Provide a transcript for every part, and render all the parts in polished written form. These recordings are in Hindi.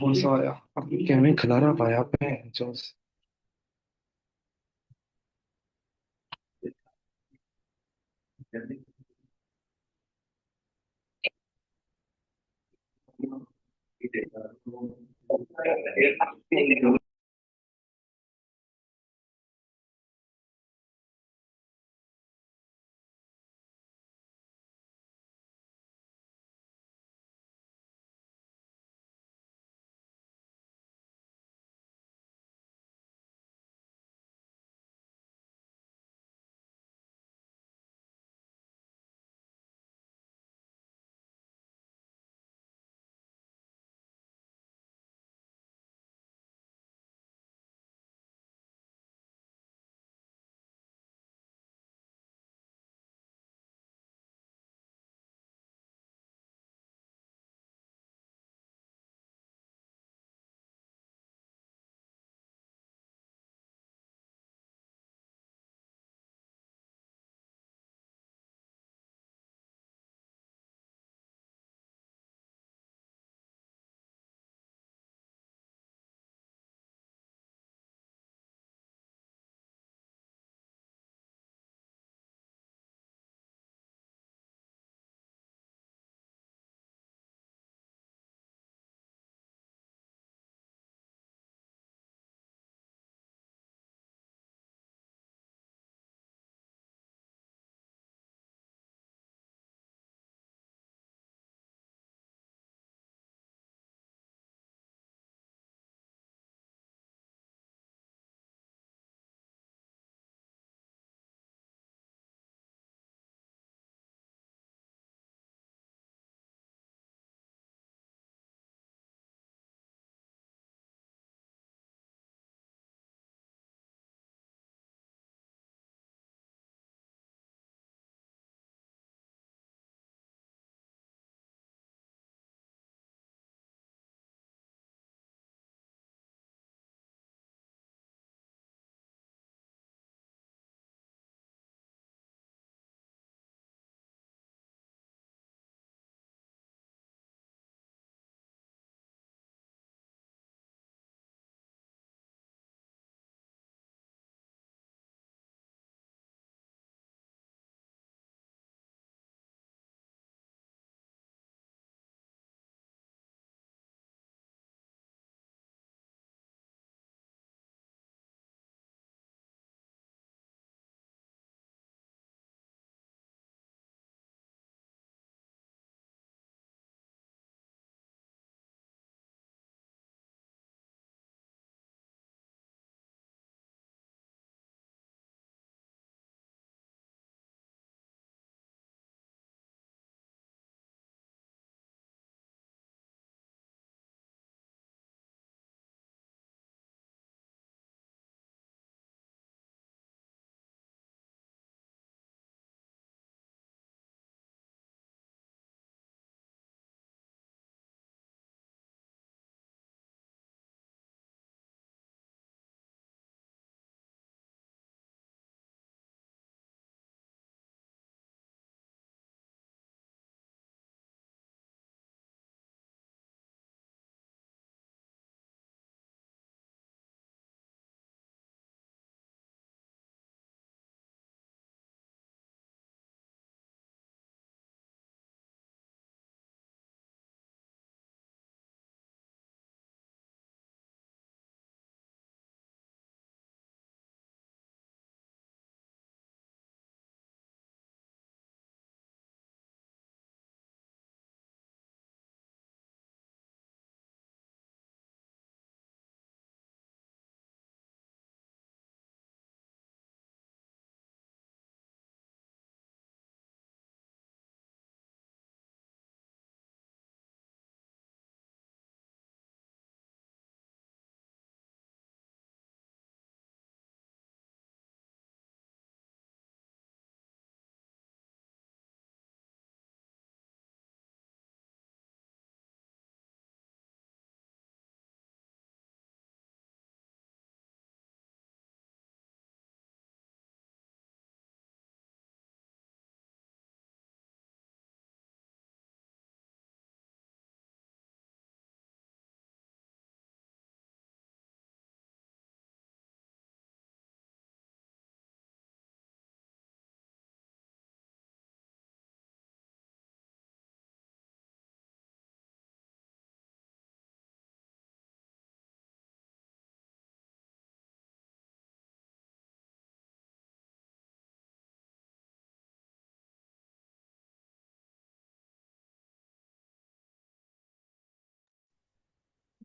我说呀，给人可能把要背，就是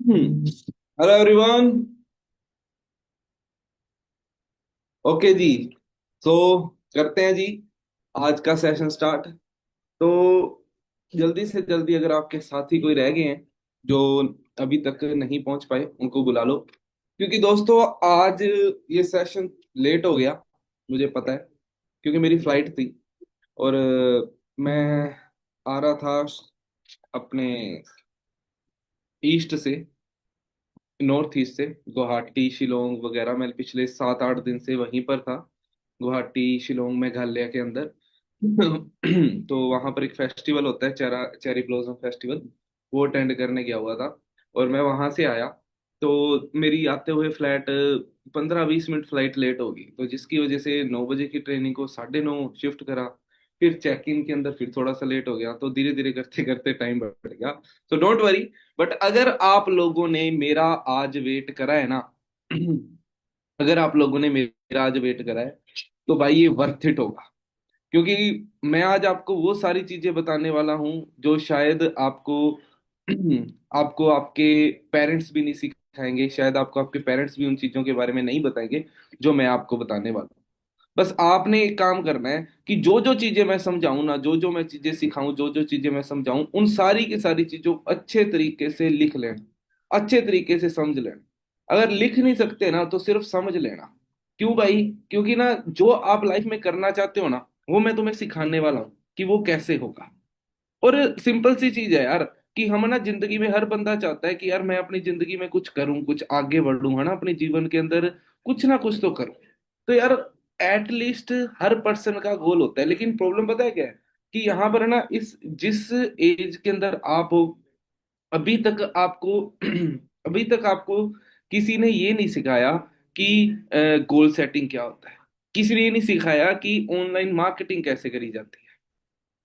हेलो एवरीवन। ओके जी। तो करते हैं जी आज का सेशन स्टार्ट। तो जल्दी से जल्दी अगर आपके साथी कोई रह गए हैं जो अभी तक नहीं पहुंच पाए उनको बुला लो, क्योंकि दोस्तों आज ये सेशन लेट हो गया, मुझे पता है, क्योंकि मेरी फ्लाइट थी और मैं आ रहा था अपने ईस्ट से, नॉर्थ ईस्ट से, गुवाहाटी शिलोंग वगैरह। मैं पिछले 7-8 दिन से वहीं पर था, गुवाहाटी शिलोंग मेघालय के अंदर। तो वहां पर एक फेस्टिवल होता है, चेरी ब्लॉसम फेस्टिवल, वो अटेंड करने गया हुआ था। और मैं वहां से आया तो मेरी आते हुए फ्लाइट 15-20 मिनट फ्लाइट लेट होगी, तो जिसकी वजह से 9 बजे की ट्रेनिंग को 9:30 शिफ्ट करा। फिर चेक इन के अंदर फिर थोड़ा सा लेट हो गया, तो धीरे धीरे करते करते टाइम बढ़ गया। तो डोंट वरी। बट अगर आप लोगों ने मेरा आज वेट करा है ना, अगर आप लोगों ने मेरा आज वेट करा है, तो भाई ये वर्थ इट होगा। क्योंकि मैं आज आपको वो सारी चीजें बताने वाला हूं जो शायद आपको आपको आपके पेरेंट्स भी नहीं सिखाएंगे, शायद आपको आपके पेरेंट्स भी उन चीजों के बारे में नहीं बताएंगे जो मैं आपको बताने वाला हूं। बस आपने एक काम करना है कि जो जो चीजें मैं समझाऊं ना, जो जो मैं चीजें सिखाऊं, जो जो चीजें मैं समझाऊं, उन सारी की सारी चीजों को अच्छे तरीके से लिख लेना, अच्छे तरीके से समझ लेना। अगर लिख नहीं सकते ना तो सिर्फ समझ लेना। क्यों भाई? क्योंकि ना जो आप लाइफ में करना चाहते हो ना, वो मैं तुम्हें सिखाने वाला हूँ कि वो कैसे होगा। और सिंपल सी चीज है यार, कि हम ना जिंदगी में, हर बंदा चाहता है कि यार मैं अपनी जिंदगी में कुछ करूं, कुछ आगे बढ़ूं, है ना, अपने जीवन के अंदर कुछ ना कुछ तो करूं। तो यार एटलीस्ट हर पर्सन का गोल होता है, लेकिन प्रॉब्लम पता है क्या है? कि यहाँ पर है ना, इस जिस एज के अंदर आप हो, अभी तक आपको अभी तक आपको किसी ने ये नहीं सिखाया कि गोल सेटिंग क्या होता है। किसी ने ये नहीं सिखाया कि ऑनलाइन मार्केटिंग कैसे करी जाती है।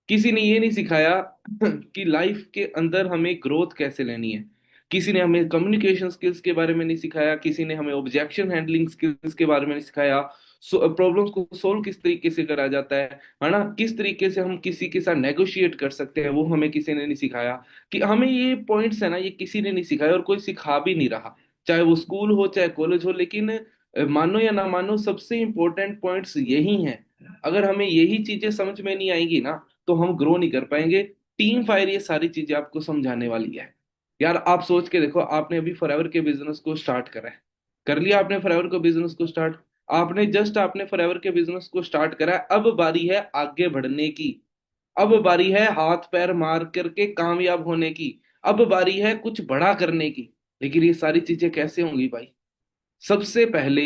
किसी ने ये नहीं सिखाया कि लाइफ के अंदर हमें ग्रोथ कैसे लेनी है। किसी ने हमें कम्युनिकेशन स्किल्स के बारे में नहीं सिखाया, किसी ने हमें ऑब्जेक्शन हैंडलिंग स्किल्स के बारे में नहीं सिखाया, प्रॉब्लम्स को सोल्व किस तरीके से करा जाता है ना, किस तरीके से हम किसी के साथ नेगोशिएट कर सकते हैं, वो हमें किसी ने नहीं सिखाया। कि हमें ये पॉइंट्स है ना, ये किसी ने नहीं सिखाया और कोई सिखा भी नहीं रहा, चाहे वो स्कूल हो चाहे कॉलेज हो। लेकिन मानो या ना मानो, सबसे इंपॉर्टेंट पॉइंट्स यही हैं। अगर हमें यही चीजें समझ में नहीं आएंगी ना, तो हम ग्रो नहीं कर पाएंगे। टीम फायर ये सारी चीजें आपको समझाने वाली है। यार आप सोच के देखो, आपने अभी फॉरएवर के बिजनेस को स्टार्ट करा है, कर लिया आपने फॉरएवर को बिजनेस को स्टार्ट। आपने फॉरएवर के बिजनेस को स्टार्ट करा है, अब बारी है आगे बढ़ने की। अब बारी है हाथ पैर मार करके कामयाब होने की। अब बारी है कुछ बड़ा करने की। लेकिन ये सारी चीजें कैसे होंगी भाई? सबसे पहले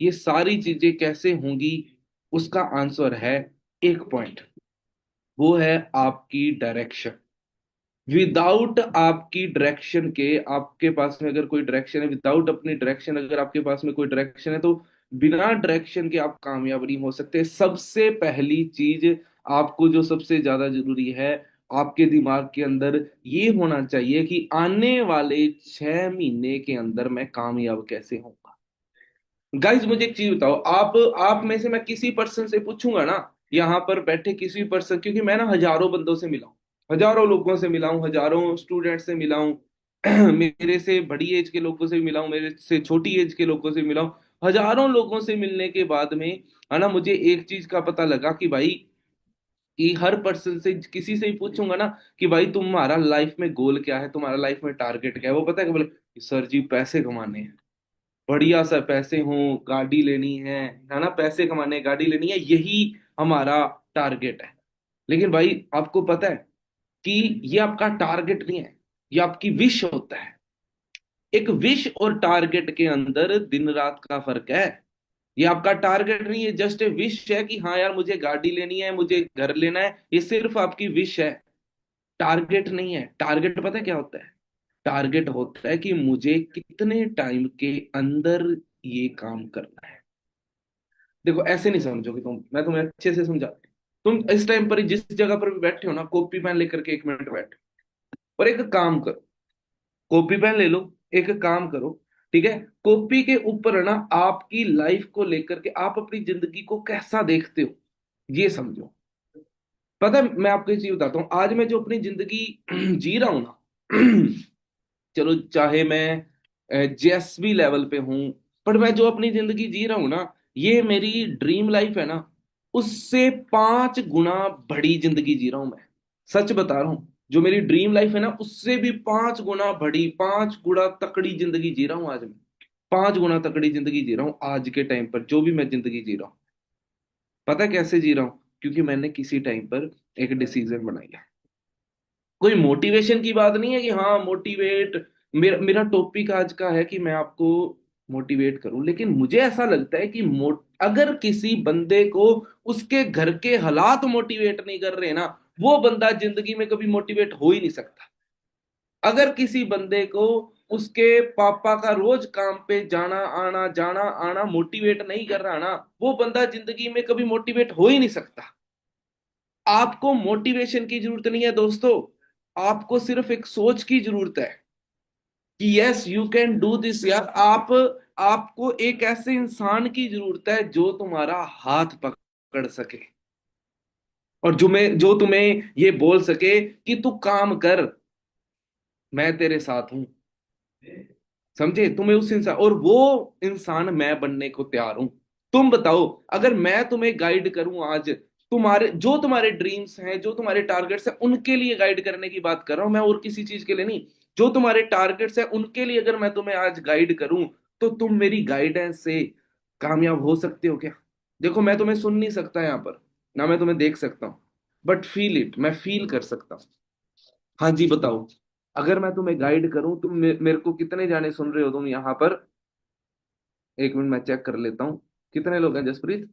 ये सारी चीजें कैसे होंगी, उसका आंसर है एक पॉइंट, वो है आपकी डायरेक्शन। विदाउट आपकी डायरेक्शन के, आपके पास में अगर कोई डायरेक्शन है, विदाउट अपनी डायरेक्शन अगर आपके पास में कोई डायरेक्शन है, तो बिना डायरेक्शन के आप कामयाब नहीं हो सकते। सबसे पहली चीज आपको जो सबसे ज्यादा जरूरी है, आपके दिमाग के अंदर ये होना चाहिए कि आने वाले 6 महीने के अंदर मैं कामयाब कैसे होऊंगा। गाइज मुझे एक चीज बताओ, आप में से मैं किसी पर्सन से पूछूंगा ना, यहाँ पर बैठे किसी पर्सन, क्योंकि मैं ना हजारों बंदों से मिला हूं, हजारों लोगों से मिला हूं, हजारों स्टूडेंट से मिला हूं, मेरे से बड़ी एज के लोगों से भी मिला हूं, मेरे से छोटी एज के लोगों से मिला हूं। हजारों लोगों से मिलने के बाद में, है ना, मुझे एक चीज का पता लगा कि भाई, कि हर पर्सन से, किसी से ही पूछूंगा ना कि भाई तुम्हारा लाइफ में गोल क्या है, तुम्हारा लाइफ में टारगेट क्या है, वो पता है कि बोले सर जी पैसे कमाने हैं, बढ़िया सा पैसे हों, गाड़ी लेनी है ना, पैसे कमाने, गाड़ी लेनी है, यही हमारा टारगेट है। लेकिन भाई आपको पता है कि ये आपका टारगेट नहीं है, ये आपकी विश होता है। एक विश और टारगेट के अंदर दिन रात का फर्क है। ये आपका टारगेट नहीं है, जस्ट ए विश है कि हाँ यार मुझे गाड़ी लेनी है, मुझे घर लेना है, ये सिर्फ आपकी विश है, टारगेट नहीं है। टारगेट पता है क्या होता है? टारगेट होता है कि मुझे कितने टाइम के अंदर ये काम करना है। देखो ऐसे नहीं समझोगे तुम, मैं तुम्हें अच्छे से समझा। तुम इस टाइम पर जिस जगह पर भी बैठे हो ना, कॉपी पेन लेकर के 1 मिनट बैठो और एक काम करो। कॉपी पेन ले लो, एक काम करो, ठीक है? कॉपी के ऊपर है ना, आपकी लाइफ को लेकर के आप अपनी जिंदगी को कैसा देखते हो, ये समझो। पता है, मैं आपको एक चीज बताता हूँ, आज मैं जो अपनी जिंदगी जी रहा हूं ना, चलो चाहे मैं जेएसबी लेवल पे हूं, पर मैं जो अपनी जिंदगी जी रहा हूं ना, ये मेरी ड्रीम लाइफ है ना, उससे 5 गुना बड़ी जिंदगी जी रहा हूं मैं। सच बता रहा हूं, जो मेरी ड्रीम लाइफ है ना, उससे भी 5 गुना बड़ी, 5 गुना तकड़ी जिंदगी जी रहा हूं आज मैं। 5 गुना तकड़ी जिंदगी जी रहा हूं आज के टाइम पर, जो भी मैं जिंदगी जी रहा हूं। पता है कैसे जी रहा हूं? क्योंकि मैंने किसी टाइम पर एक डिसीजन बनाया। कोई मोटिवेशन की बात नहीं है कि हाँ मोटिवेट, मेरा मेरा टॉपिक आज का है कि मैं आपको मोटिवेट करूं, लेकिन मुझे ऐसा लगता है कि अगर किसी बंदे को उसके घर के हालात मोटिवेट नहीं कर रहे ना, वो बंदा जिंदगी में कभी मोटिवेट हो ही नहीं सकता। अगर किसी बंदे को उसके पापा का रोज काम पे जाना आना मोटिवेट नहीं कर रहा ना, वो बंदा जिंदगी में कभी मोटिवेट हो ही नहीं सकता। आपको मोटिवेशन की जरूरत नहीं है दोस्तों, आपको सिर्फ एक सोच की जरूरत है कि yes you can do this यार। आपको एक ऐसे इंसान की जरूरत है जो तुम्हारा हाथ पकड़ सके, और जो तुम्हें ये बोल सके कि तू काम कर, मैं तेरे साथ हूं। समझे? तुम्हें उस इंसान, और वो इंसान मैं बनने को तैयार हूं। तुम बताओ, अगर मैं तुम्हें गाइड करूं आज, तुम्हारे ड्रीम्स हैं, जो तुम्हारे टारगेट्स हैं, उनके लिए गाइड करने की बात कर रहा हूं मैं, और किसी चीज के लिए नहीं। जो तुम्हारे टारगेट्स हैं उनके लिए अगर मैं तुम्हें आज गाइड करूं, तो तुम मेरी गाइडेंस से कामयाब हो सकते हो क्या? देखो, मैं तुम्हें सुन नहीं सकता यहां पर, ना मैं तुम्हें देख सकता हूं, बट फील इट, मैं फील कर सकता हूं। हाँ जी बताओ, अगर मैं तुम्हें गाइड करूं, तुम मेरे को कितने जाने सुन रहे हो तुम यहाँ पर? एक मिनट मैं चेक कर लेता हूँ, कितने लोग हैं जसप्रीत?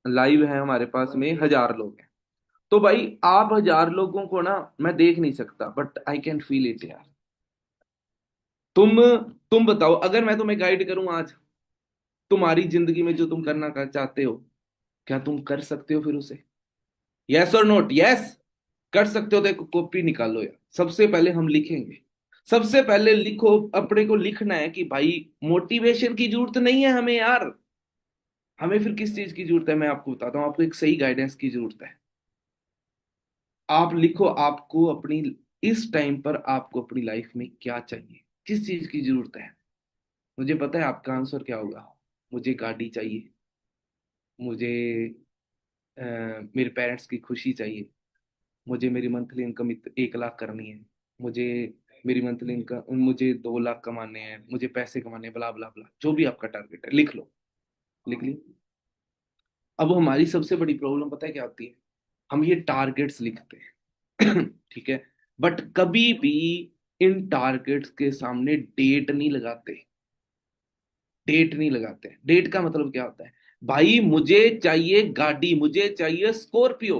लाइव है हमारे पास में 1000 लोग हैं। तो भाई आप 1000 लोगों को ना मैं देख नहीं सकता, but I can feel it यार। तुम तुम बताओ, अगर मैं तुम्हें गाइड करूं आज, तुम्हारी जिंदगी में जो तुम करना चाहते हो, क्या तुम कर सकते हो फिर उसे? यस और नोट? यस कर सकते हो तो एक कॉपी निकालो यार, सबसे पहले हम लिखेंगे। सबसे पहले लिखो, अपने को लिखना है कि भाई मोटिवेशन की जरूरत नहीं है हमें यार। हमें फिर किस चीज की जरूरत है? मैं आपको बताता हूँ, आपको एक सही गाइडेंस की जरूरत है। आप लिखो, आपको अपनी, इस टाइम पर आपको अपनी लाइफ में क्या चाहिए, किस चीज की जरूरत है? मुझे पता है आपका आंसर क्या होगा। मुझे गाड़ी चाहिए, मुझे अ, मेरे पेरेंट्स की खुशी चाहिए, मुझे मेरी मंथली इनकम 1 लाख करनी है, मुझे मेरी मंथली इनकम, मुझे 2 लाख कमाने हैं, मुझे पैसे कमाने हैं, ब्ला ब्ला ब्ला, जो भी आपका टारगेट है लिख लो। लिख ली? अब हमारी सबसे बड़ी प्रॉब्लम पता है क्या होती है? हम ये टारगेट्स लिखते हैं ठीक है, बट कभी भी इन टारगेट्स के सामने डेट नहीं लगाते। डेट नहीं लगाते। डेट का मतलब क्या होता है? भाई मुझे चाहिए गाड़ी, मुझे चाहिए स्कॉर्पियो,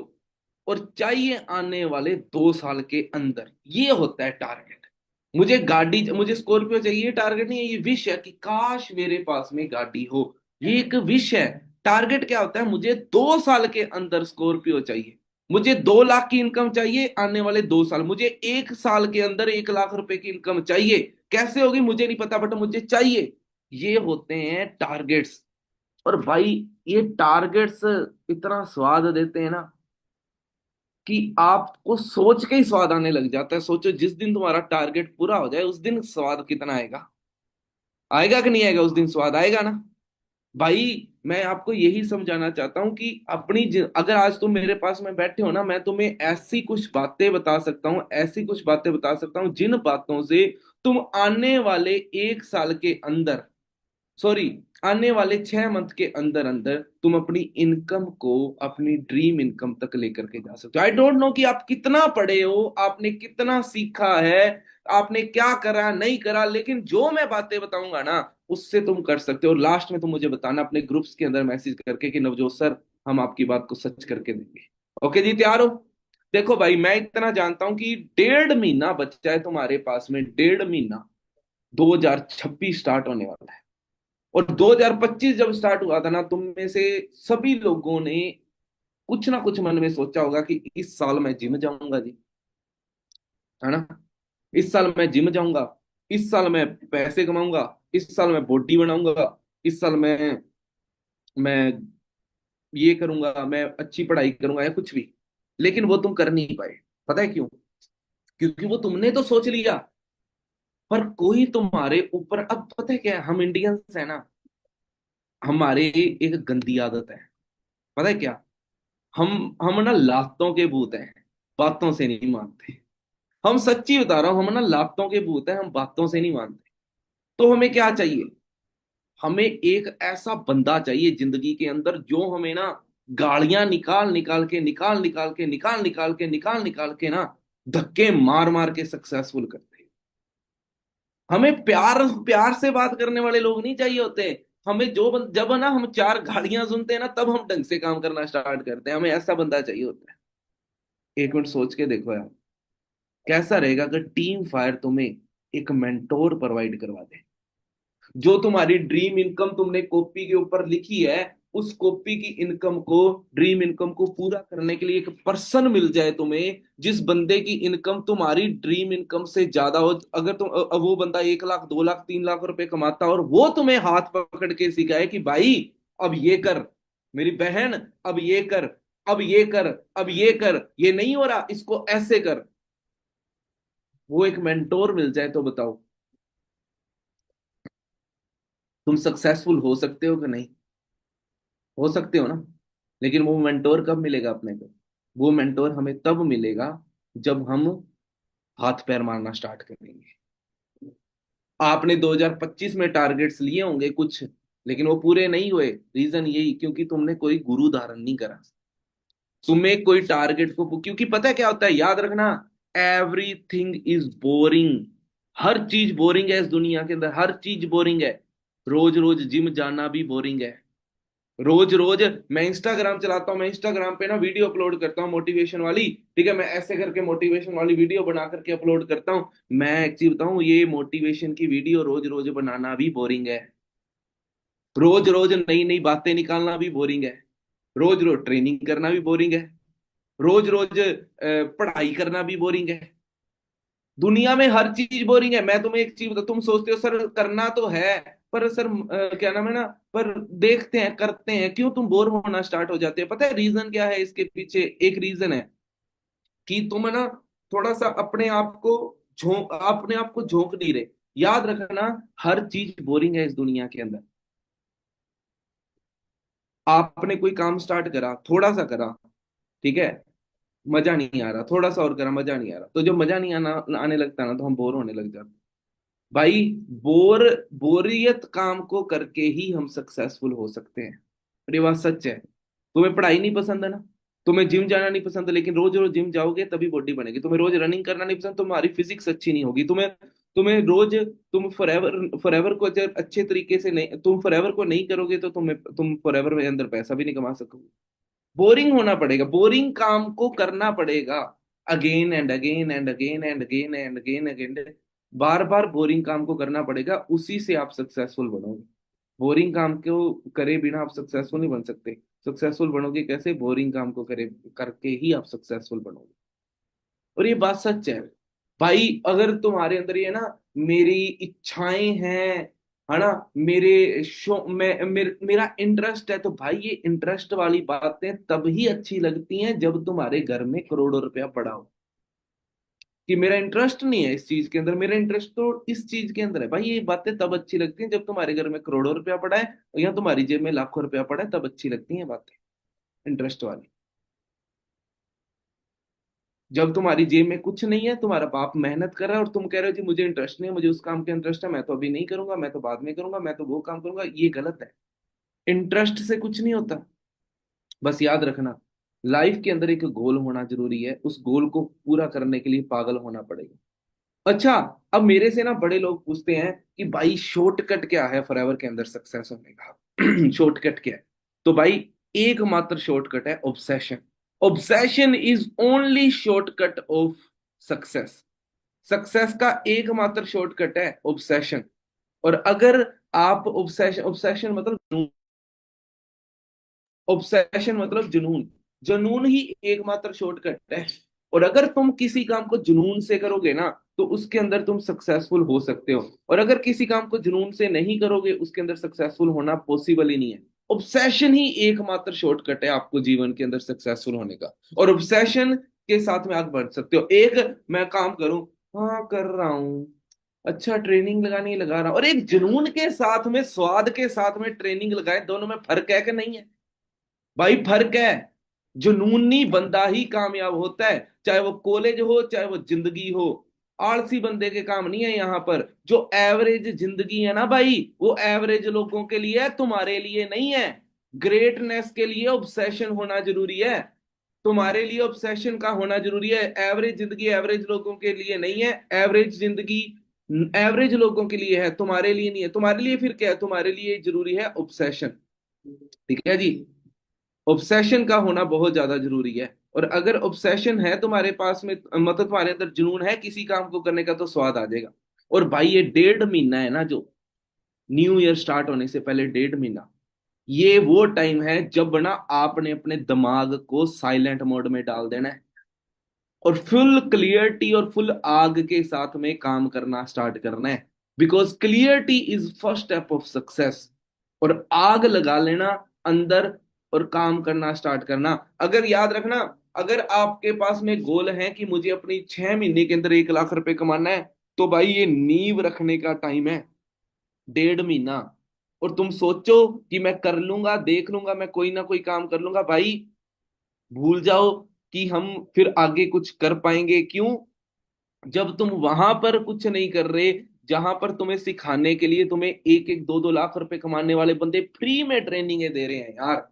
और चाहिए आने वाले 2 साल के अंदर, ये होता है टारगेट। मुझे गाड़ी, मुझे स्कॉर्पियो चाहिए, टारगेट नहीं है, ये विश है कि काश मेरे पास में गाड़ी हो। ये एक विश है। टारगेट क्या होता है? मुझे 2 साल के अंदर स्कॉर्पियो चाहिए, मुझे 2 लाख की इनकम चाहिए आने वाले 2 साल, मुझे 1 साल के अंदर 1 लाख रुपए की इनकम चाहिए। कैसे होगी मुझे नहीं पता, बट मुझे चाहिए। ये होते हैं टारगेट्स। और भाई ये टारगेट्स इतना स्वाद देते हैं ना, कि आपको सोच के ही स्वाद आने लग जाता है। सोचो जिस दिन तुम्हारा टारगेट पूरा हो जाए, उस दिन स्वाद कितना आएगा। आएगा कि नहीं आएगा? उस दिन स्वाद आएगा ना भाई। मैं आपको यही समझाना चाहता हूं कि अगर आज तुम मेरे पास में बैठे हो ना, मैं तुम्हें ऐसी कुछ बातें बता सकता हूँ, ऐसी कुछ बातें बता सकता हूँ, जिन बातों से तुम आने वाले 1 साल के अंदर, सॉरी, आने वाले 6 मंथ के अंदर अंदर तुम अपनी इनकम को अपनी ड्रीम इनकम तक लेकर के जा सकते हो। आई डोंट नो कि आप कितना पढ़े हो, आपने कितना सीखा है, आपने क्या करा नहीं करा, लेकिन जो मैं बातें बताऊंगा ना, उससे तुम कर सकते हो। और लास्ट में तुम मुझे बताना अपने ग्रुप्स के अंदर मैसेज करके कि नवजोत सर, हम आपकी बात को सच करके देंगे। ओके जी, तैयार हो? देखो भाई, मैं इतना जानता हूं कि 1.5 महीना बचा है तुम्हारे पास में, 1.5 महीना। 2026 स्टार्ट होने वाला है, और 2025 जब स्टार्ट हुआ था ना, तुम में से सभी लोगों ने कुछ ना कुछ मन में सोचा होगा कि इस साल मैं जिम जाऊंगा जी, है ना? इस साल मैं जिम जाऊंगा, इस साल मैं पैसे कमाऊंगा, इस साल मैं बॉडी बनाऊंगा, इस साल मैं ये करूंगा, मैं अच्छी पढ़ाई करूंगा, या कुछ भी। लेकिन वो तुम कर नहीं पाए। पता है क्यों? क्योंकि वो तुमने तो सोच लिया, पर कोई तुम्हारे ऊपर, अब पता है क्या है, हम इंडियंस है ना, हमारे एक गंदी आदत है, पता है क्या, हम ना लातों के भूत हैं, बातों से नहीं मानते। हम सच्ची बता रहा हूं, हम ना लातों के भूत हैं, हम बातों से नहीं मानते। तो हमें क्या चाहिए, हमें एक ऐसा बंदा चाहिए जिंदगी के अंदर जो हमें ना गालियां निकाल निकाल के निकाल निकाल के निकाल निकाल के निकाल निकाल के ना धक्के मार मार के सक्सेसफुल करते। हमें प्यार प्यार से बात करने वाले लोग नहीं चाहिए होते। हमें जब ना हम चार गालियां सुनते हैं ना, तब हम ढंग से काम करना स्टार्ट करते हैं। हमें ऐसा बंदा चाहिए होता है। एक मिनट सोच के देखो यार, कैसा रहेगा अगर टीम फायर तुम्हें एक मेंटोर प्रोवाइड करवा दे, जो तुम्हारी ड्रीम इनकम तुमने कॉपी के ऊपर लिखी है, उस कॉपी की इनकम को, ड्रीम इनकम को पूरा करने के लिए एक पर्सन मिल जाए तुम्हें, जिस बंदे की इनकम तुम्हारी ड्रीम इनकम से ज्यादा हो। अगर वो बंदा 1 लाख 2 लाख 3 लाख रुपए कमाता, और वो तुम्हें हाथ पकड़ के सिखाए कि भाई अब ये कर, मेरी बहन अब ये कर, अब ये कर, अब ये कर, ये नहीं हो रहा, इसको ऐसे कर, वो एक मेंटोर मिल जाए, तो बताओ तुम सक्सेसफुल हो सकते हो कि नहीं? हो सकते हो ना। लेकिन वो मेंटोर कब मिलेगा अपने को? वो मेंटोर हमें तब मिलेगा जब हम हाथ पैर मारना स्टार्ट करेंगे। आपने 2025 में टारगेट्स लिए होंगे कुछ, लेकिन वो पूरे नहीं हुए। रीजन यही, क्योंकि तुमने कोई गुरु धारण नहीं करा। तुम्हें कोई टारगेट को, क्योंकि पता है क्या होता है, याद रखना, एवरीथिंग इज बोरिंग। हर चीज बोरिंग है इस दुनिया के अंदर, हर चीज बोरिंग है। रोज रोज जिम जाना भी बोरिंग है। रोज रोज मैं इंस्टाग्राम चलाता हूँ, मैं इंस्टाग्राम पे ना वीडियो अपलोड करता हूँ मोटिवेशन वाली, ठीक है, मैं ऐसे करके मोटिवेशन वाली वीडियो बना करके अपलोड करता हूँ। मैं एक चीज बताऊँ, ये मोटिवेशन की वीडियो रोज रोज बनाना भी बोरिंग है। रोज रोज नई नई बातें निकालना भी बोरिंग है। रोज रोज ट्रेनिंग करना भी बोरिंग है। रोज रोज पढ़ाई करना भी बोरिंग है। दुनिया में हर चीज बोरिंग है। मैं तुम्हें एक चीज बता, तुम सोचते हो सर करना तो है, पर सर क्या नाम है ना, पर देखते हैं करते हैं, क्यों तुम बोर होना स्टार्ट हो जाते हो? पता है रीजन क्या है इसके पीछे? एक रीजन है कि तुम है ना थोड़ा सा अपने आप को झोंक नहीं रहे। याद रखना, हर चीज बोरिंग है इस दुनिया के अंदर। आपने कोई काम स्टार्ट करा, थोड़ा सा करा, ठीक है, मजा नहीं आ रहा, थोड़ा सा और करा, मजा नहीं आ रहा, तो जब मजा नहीं आना आने लगता ना, तो हम बोर होने लग जाते। भाई, बोर बोरियत काम को करके ही हम सक्सेसफुल हो सकते हैं। और ये बात सच है। तुम्हें पढ़ाई नहीं पसंद है ना, तुम्हें जिम जाना नहीं पसंद है, लेकिन रोज रोज जिम जाओगे तभी बॉडी बनेगी। तुम्हें रोज रनिंग करना नहीं पसंद, तुम्हारी फिजिक्स अच्छी नहीं होगी। तुम्हें तुम्हें रोज तुम फॉरएवर फॉरएवर को अगर अच्छे तरीके से नहीं, तुम फॉरएवर को नहीं करोगे, तो तुम फॉरएवर में अंदर पैसा भी नहीं कमा सकोगे। बोरिंग होना पड़ेगा, बोरिंग काम को करना पड़ेगा, again and again and again and again and again again, bar bar boring काम को करना पड़ेगा, उसी से आप सक्सेसफुल बनोगे। बोरिंग काम को करे बिना आप सक्सेसफुल नहीं बन सकते। सक्सेसफुल बनोगे कैसे? बोरिंग काम को करे करके ही आप सक्सेसफुल बनोगे। और ये बात सच है। भाई, अगर तुम्हारे अंदर ये ना, मेरी इच्छाएं हैं, है ना, मेरे शो मेरा इंटरेस्ट है, तो भाई ये इंटरेस्ट वाली बातें तभी अच्छी लगती हैं जब तुम्हारे घर में करोड़ों रुपया पड़ा हो। कि मेरा इंटरेस्ट नहीं है इस चीज के अंदर, मेरा इंटरेस्ट तो इस चीज के अंदर है, भाई ये बातें तब अच्छी लगती हैं जब तुम्हारे घर में करोड़ों रुपया पड़ा है, या तुम्हारी जेब में लाखों रुपया पड़ा है, तब अच्छी लगती हैं बातें इंटरेस्ट वाली। जब तुम्हारी जेब में कुछ नहीं है, तुम्हारा बाप मेहनत कर रहा है, और तुम कह रहे हो जी मुझे इंटरेस्ट नहीं है, मुझे उस काम के इंटरेस्ट है, मैं तो अभी नहीं करूंगा, मैं तो बाद में करूंगा, मैं तो वो काम करूंगा, ये गलत है। इंटरेस्ट से कुछ नहीं होता। बस याद रखना, लाइफ के अंदर एक गोल होना जरूरी है, उस गोल को पूरा करने के लिए पागल होना पड़ेगा। अच्छा, अब मेरे से ना बड़े लोग पूछते हैं कि भाई शॉर्टकट क्या है फॉरएवर के अंदर सक्सेस होने का? शॉर्टकट क्या है? तो भाई, एकमात्र शॉर्टकट है obsession. Obsession is only shortcut of success. Success का एकमात्र शॉर्टकट है ऑब्सेशन। और अगर आप ऑब्सेशन ऑब्सेशन मतलब ऑब्सेशन मतलब जुनून, जुनून ही एकमात्र शॉर्टकट है। और अगर तुम किसी काम को जुनून से करोगे ना, तो उसके अंदर तुम सक्सेसफुल हो सकते हो। और अगर किसी काम को जुनून से नहीं करोगे, उसके अंदर सक्सेसफुल होना पॉसिबल ही नहीं है। ऑब्सेशन ही एकमात्र शॉर्टकट है आपको जीवन के अंदर सक्सेसफुल होने का। और ऑब्सेशन के साथ में आगे बढ़ सकते हो। एक मैं काम करूं, हाँ कर रहा हूं, अच्छा ट्रेनिंग लगानी लगा रहा हूं, और एक जुनून के साथ में, स्वाद के साथ में ट्रेनिंग लगाए, दोनों में फर्क है कि नहीं है? भाई फर्क है। जुनूनी बंदा ही कामयाब होता है, चाहे वो कॉलेज हो चाहे वो जिंदगी हो। आलसी बंदे के काम नहीं है यहाँ पर। जो एवरेज जिंदगी है ना भाई, वो एवरेज लोगों के लिए है, तुम्हारे लिए नहीं है। ग्रेटनेस के लिए ऑब्सेशन होना जरूरी है। तुम्हारे लिए ऑब्सेशन का होना जरूरी है। एवरेज जिंदगी एवरेज लोगों के लिए नहीं है। एवरेज जिंदगी एवरेज लोगों के लिए है, तुम्हारे लिए नहीं है। तुम्हारे लिए फिर क्या है? तुम्हारे लिए जरूरी है ऑब्सेशन। ठीक है जी। ऑब्सेशन का होना बहुत ज्यादा जरूरी है। और अगर ऑब्सेशन है तुम्हारे पास में, मतलब तुम्हारे अंदर जुनून है किसी काम को करने का, तो स्वाद आ जाएगा। और भाई ये 1.5 महीना है ना, जो न्यू ईयर स्टार्ट होने से पहले 1.5 महीना, ये वो टाइम है जब ना आपने अपने दिमाग को साइलेंट मोड में डाल देना है, और फुल क्लियरिटी और फुल आग के साथ में काम करना स्टार्ट करना है। Because clarity is first step of success. और आग लगा लेना अंदर, और काम करना स्टार्ट करना। अगर याद रखना, अगर आपके पास में गोल है कि मुझे अपनी 6 महीने के अंदर 1 लाख रुपए कमाना है, तो भाई ये नींव रखने का टाइम है, 1.5 महीना। और तुम सोचो कि मैं कर लूंगा, देख लूंगा, मैं कोई ना कोई काम कर लूंगा, भाई भूल जाओ कि हम फिर आगे कुछ कर पाएंगे। क्यों? जब तुम वहां पर कुछ नहीं कर रहे, जहां पर तुम्हें सिखाने के लिए तुम्हें 1-1 2-2 लाख रुपए कमाने वाले बंदे फ्री में ट्रेनिंगें दे रहे हैं यार।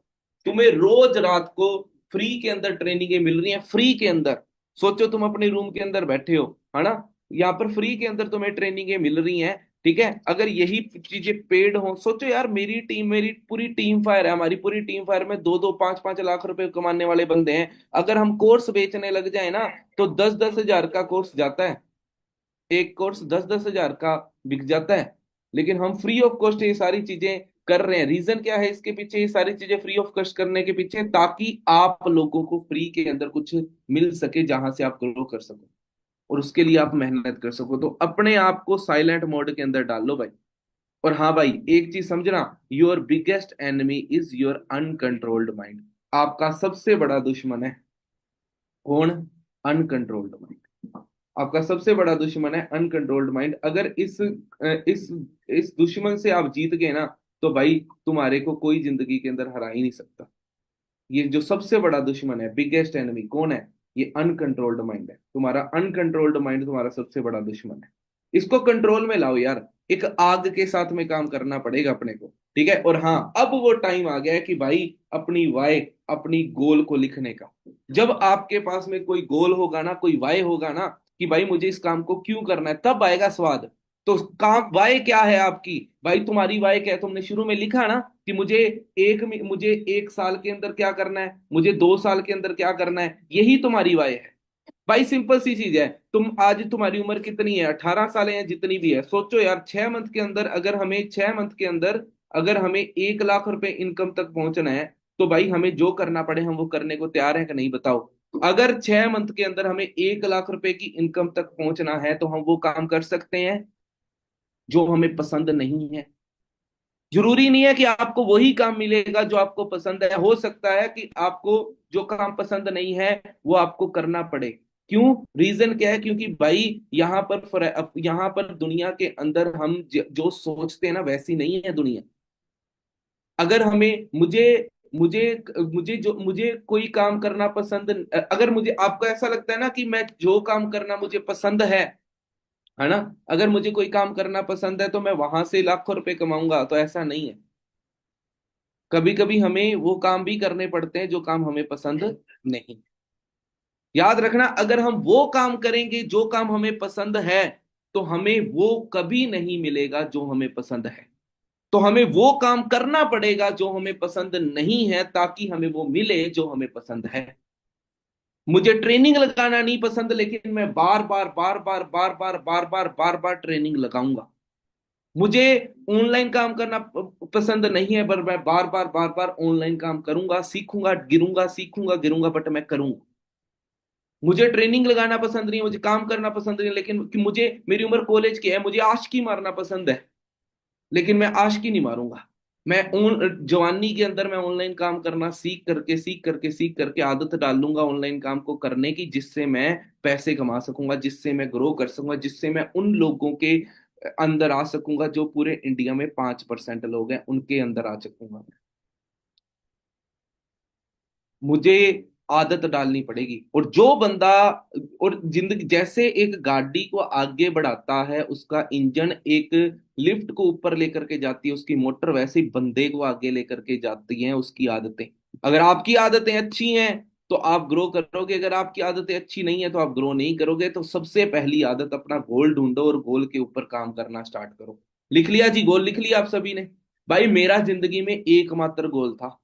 तुम्हें रोज रात को फ्री के अंदर ट्रेनिंगें मिल रही हैं, फ्री के अंदर। सोचो तुम अपने रूम के अंदर बैठे हो, है ना, यहाँ पर फ्री के अंदर तुम्हें ट्रेनिंगें मिल रही हैं। ठीक है, अगर यही चीजें पेड हो, सोचो यार, मेरी पूरी टीम फायर है, हमारी पूरी टीम फायर में 2-2 5-5 लाख रुपए कमाने वाले बंदे हैं। अगर हम कोर्स बेचने लग जाए ना, तो 10-10 हजार का कोर्स जाता है। एक कोर्स 10-10 हजार का बिक जाता है। लेकिन हम फ्री ऑफ कॉस्ट ये सारी चीजें कर रहे हैं। रीजन क्या है इसके पीछे? ये सारी चीजें फ्री ऑफ कॉस्ट करने के पीछे, ताकि आप लोगों को फ्री के अंदर कुछ मिल सके, जहां से आप ग्रो कर सको, और उसके लिए आप मेहनत कर सको। तो अपने आप को साइलेंट मोड के अंदर डाल लो भाई। और हाँ भाई, एक चीज समझना, your biggest enemy is your uncontrolled mind. आपका सबसे बड़ा दुश्मन है कौन? Uncontrolled mind. आपका सबसे बड़ा दुश्मन है अनकंट्रोल्ड माइंड। अगर इस दुश्मन से आप जीत गए ना, तो भाई तुम्हारे को कोई जिंदगी के अंदर हरा ही नहीं सकता। ये जो सबसे बड़ा दुश्मन है, बिगेस्ट एनिमी कौन है? ये अनकंट्रोल्ड माइंड है। तुम्हारा अनकंट्रोल्ड माइंड तुम्हारा सबसे बड़ा दुश्मन है। इसको कंट्रोल में लाओ यार। एक आग के साथ में काम करना पड़ेगा अपने को। ठीक है, और हाँ, अब वो टाइम आ गया है कि भाई अपनी वाई, अपनी गोल को लिखने का। जब आपके पास में कोई गोल होगा ना, कोई वाई होगा ना, कि भाई मुझे इस काम को क्यों करना है, तब आएगा स्वाद। तो काम वाई क्या है आपकी? भाई तुम्हारी वाई क्या है? तुमने शुरू में लिखा ना कि मुझे 1 साल के अंदर क्या करना है, मुझे 2 साल के अंदर क्या करना है, यही तुम्हारी वाई है। भाई सिंपल सी चीज है। आज तुम्हारी उम्र कितनी है? 18 साल है, या जितनी भी है। सोचो यार, 6 मंथ के अंदर अगर हमें 1 लाख रुपए इनकम तक पहुंचना है, तो भाई हमें जो करना पड़े हम वो करने को तैयार है कि नहीं, बताओ। अगर 6 मंथ के अंदर हमें 1 लाख रुपए की इनकम तक पहुंचना है, तो हम वो काम कर सकते हैं जो हमें पसंद नहीं है। जरूरी नहीं है कि आपको वही काम मिलेगा जो आपको पसंद है। हो सकता है कि आपको जो काम पसंद नहीं है वो आपको करना पड़े। क्यों? रीजन क्या है? क्योंकि भाई यहाँ पर दुनिया के अंदर हम जो सोचते हैं ना, वैसी नहीं है दुनिया। अगर हमें मुझे मुझे मुझे कोई काम करना पसंद, अगर मुझे, आपको ऐसा लगता है ना कि मैं जो काम करना मुझे पसंद है ना, अगर मुझे कोई काम करना पसंद है तो मैं वहां से लाखों रुपए कमाऊंगा, तो ऐसा नहीं है। कभी कभी हमें वो काम भी करने पड़ते हैं जो काम हमें पसंद नहीं। याद रखना, अगर हम वो काम करेंगे जो काम हमें पसंद है, तो हमें वो कभी नहीं मिलेगा जो हमें पसंद है। तो हमें वो काम करना पड़ेगा जो हमें पसंद नहीं है, ताकि हमें वो मिले जो हमें पसंद है। मुझे ट्रेनिंग लगाना नहीं पसंद, लेकिन मैं बार बार बार बार बार बार बार बार बार बार ट्रेनिंग लगाऊंगा। मुझे ऑनलाइन काम करना पसंद नहीं है, पर मैं बार बार बार बार ऑनलाइन काम करूंगा, सीखूंगा गिरूंगा, सीखूंगा गिरूंगा, बट मैं करूंगा। मुझे ट्रेनिंग लगाना पसंद नहीं है, मुझे काम करना पसंद नहीं है, लेकिन कि मेरी उम्र कॉलेज की है, मुझे आशिकी मारना पसंद है, लेकिन मैं आशिकी नहीं मारूंगा। मैं जवानी के अंदर मैं ऑनलाइन काम करना सीख करके आदत डाल लूंगा ऑनलाइन काम को करने की, जिससे मैं पैसे कमा सकूंगा, जिससे मैं ग्रो कर सकूंगा, जिससे मैं उन लोगों के अंदर आ सकूंगा जो पूरे इंडिया में 5% लोग हैं, उनके अंदर आ सकूंगा। मुझे आदत डालनी पड़ेगी। और जो बंदा, और जिंदगी जैसे एक गाड़ी को आगे बढ़ाता है, उसका इंजन एक लिफ्ट को ऊपर लेकर के जाती है उसकी मोटर, वैसे ही बंदे को आगे लेकर के जाती हैं उसकी आदतें। अगर आपकी आदतें अच्छी हैं तो आप ग्रो करोगे, अगर आपकी आदतें अच्छी नहीं है तो आप ग्रो नहीं करोगे। तो सबसे पहली आदत, अपना गोल ढूंढो और गोल के ऊपर काम करना स्टार्ट करो। लिख लिया जी, गोल लिख लिया आप सभी ने? भाई मेरा जिंदगी में एकमात्र गोल था,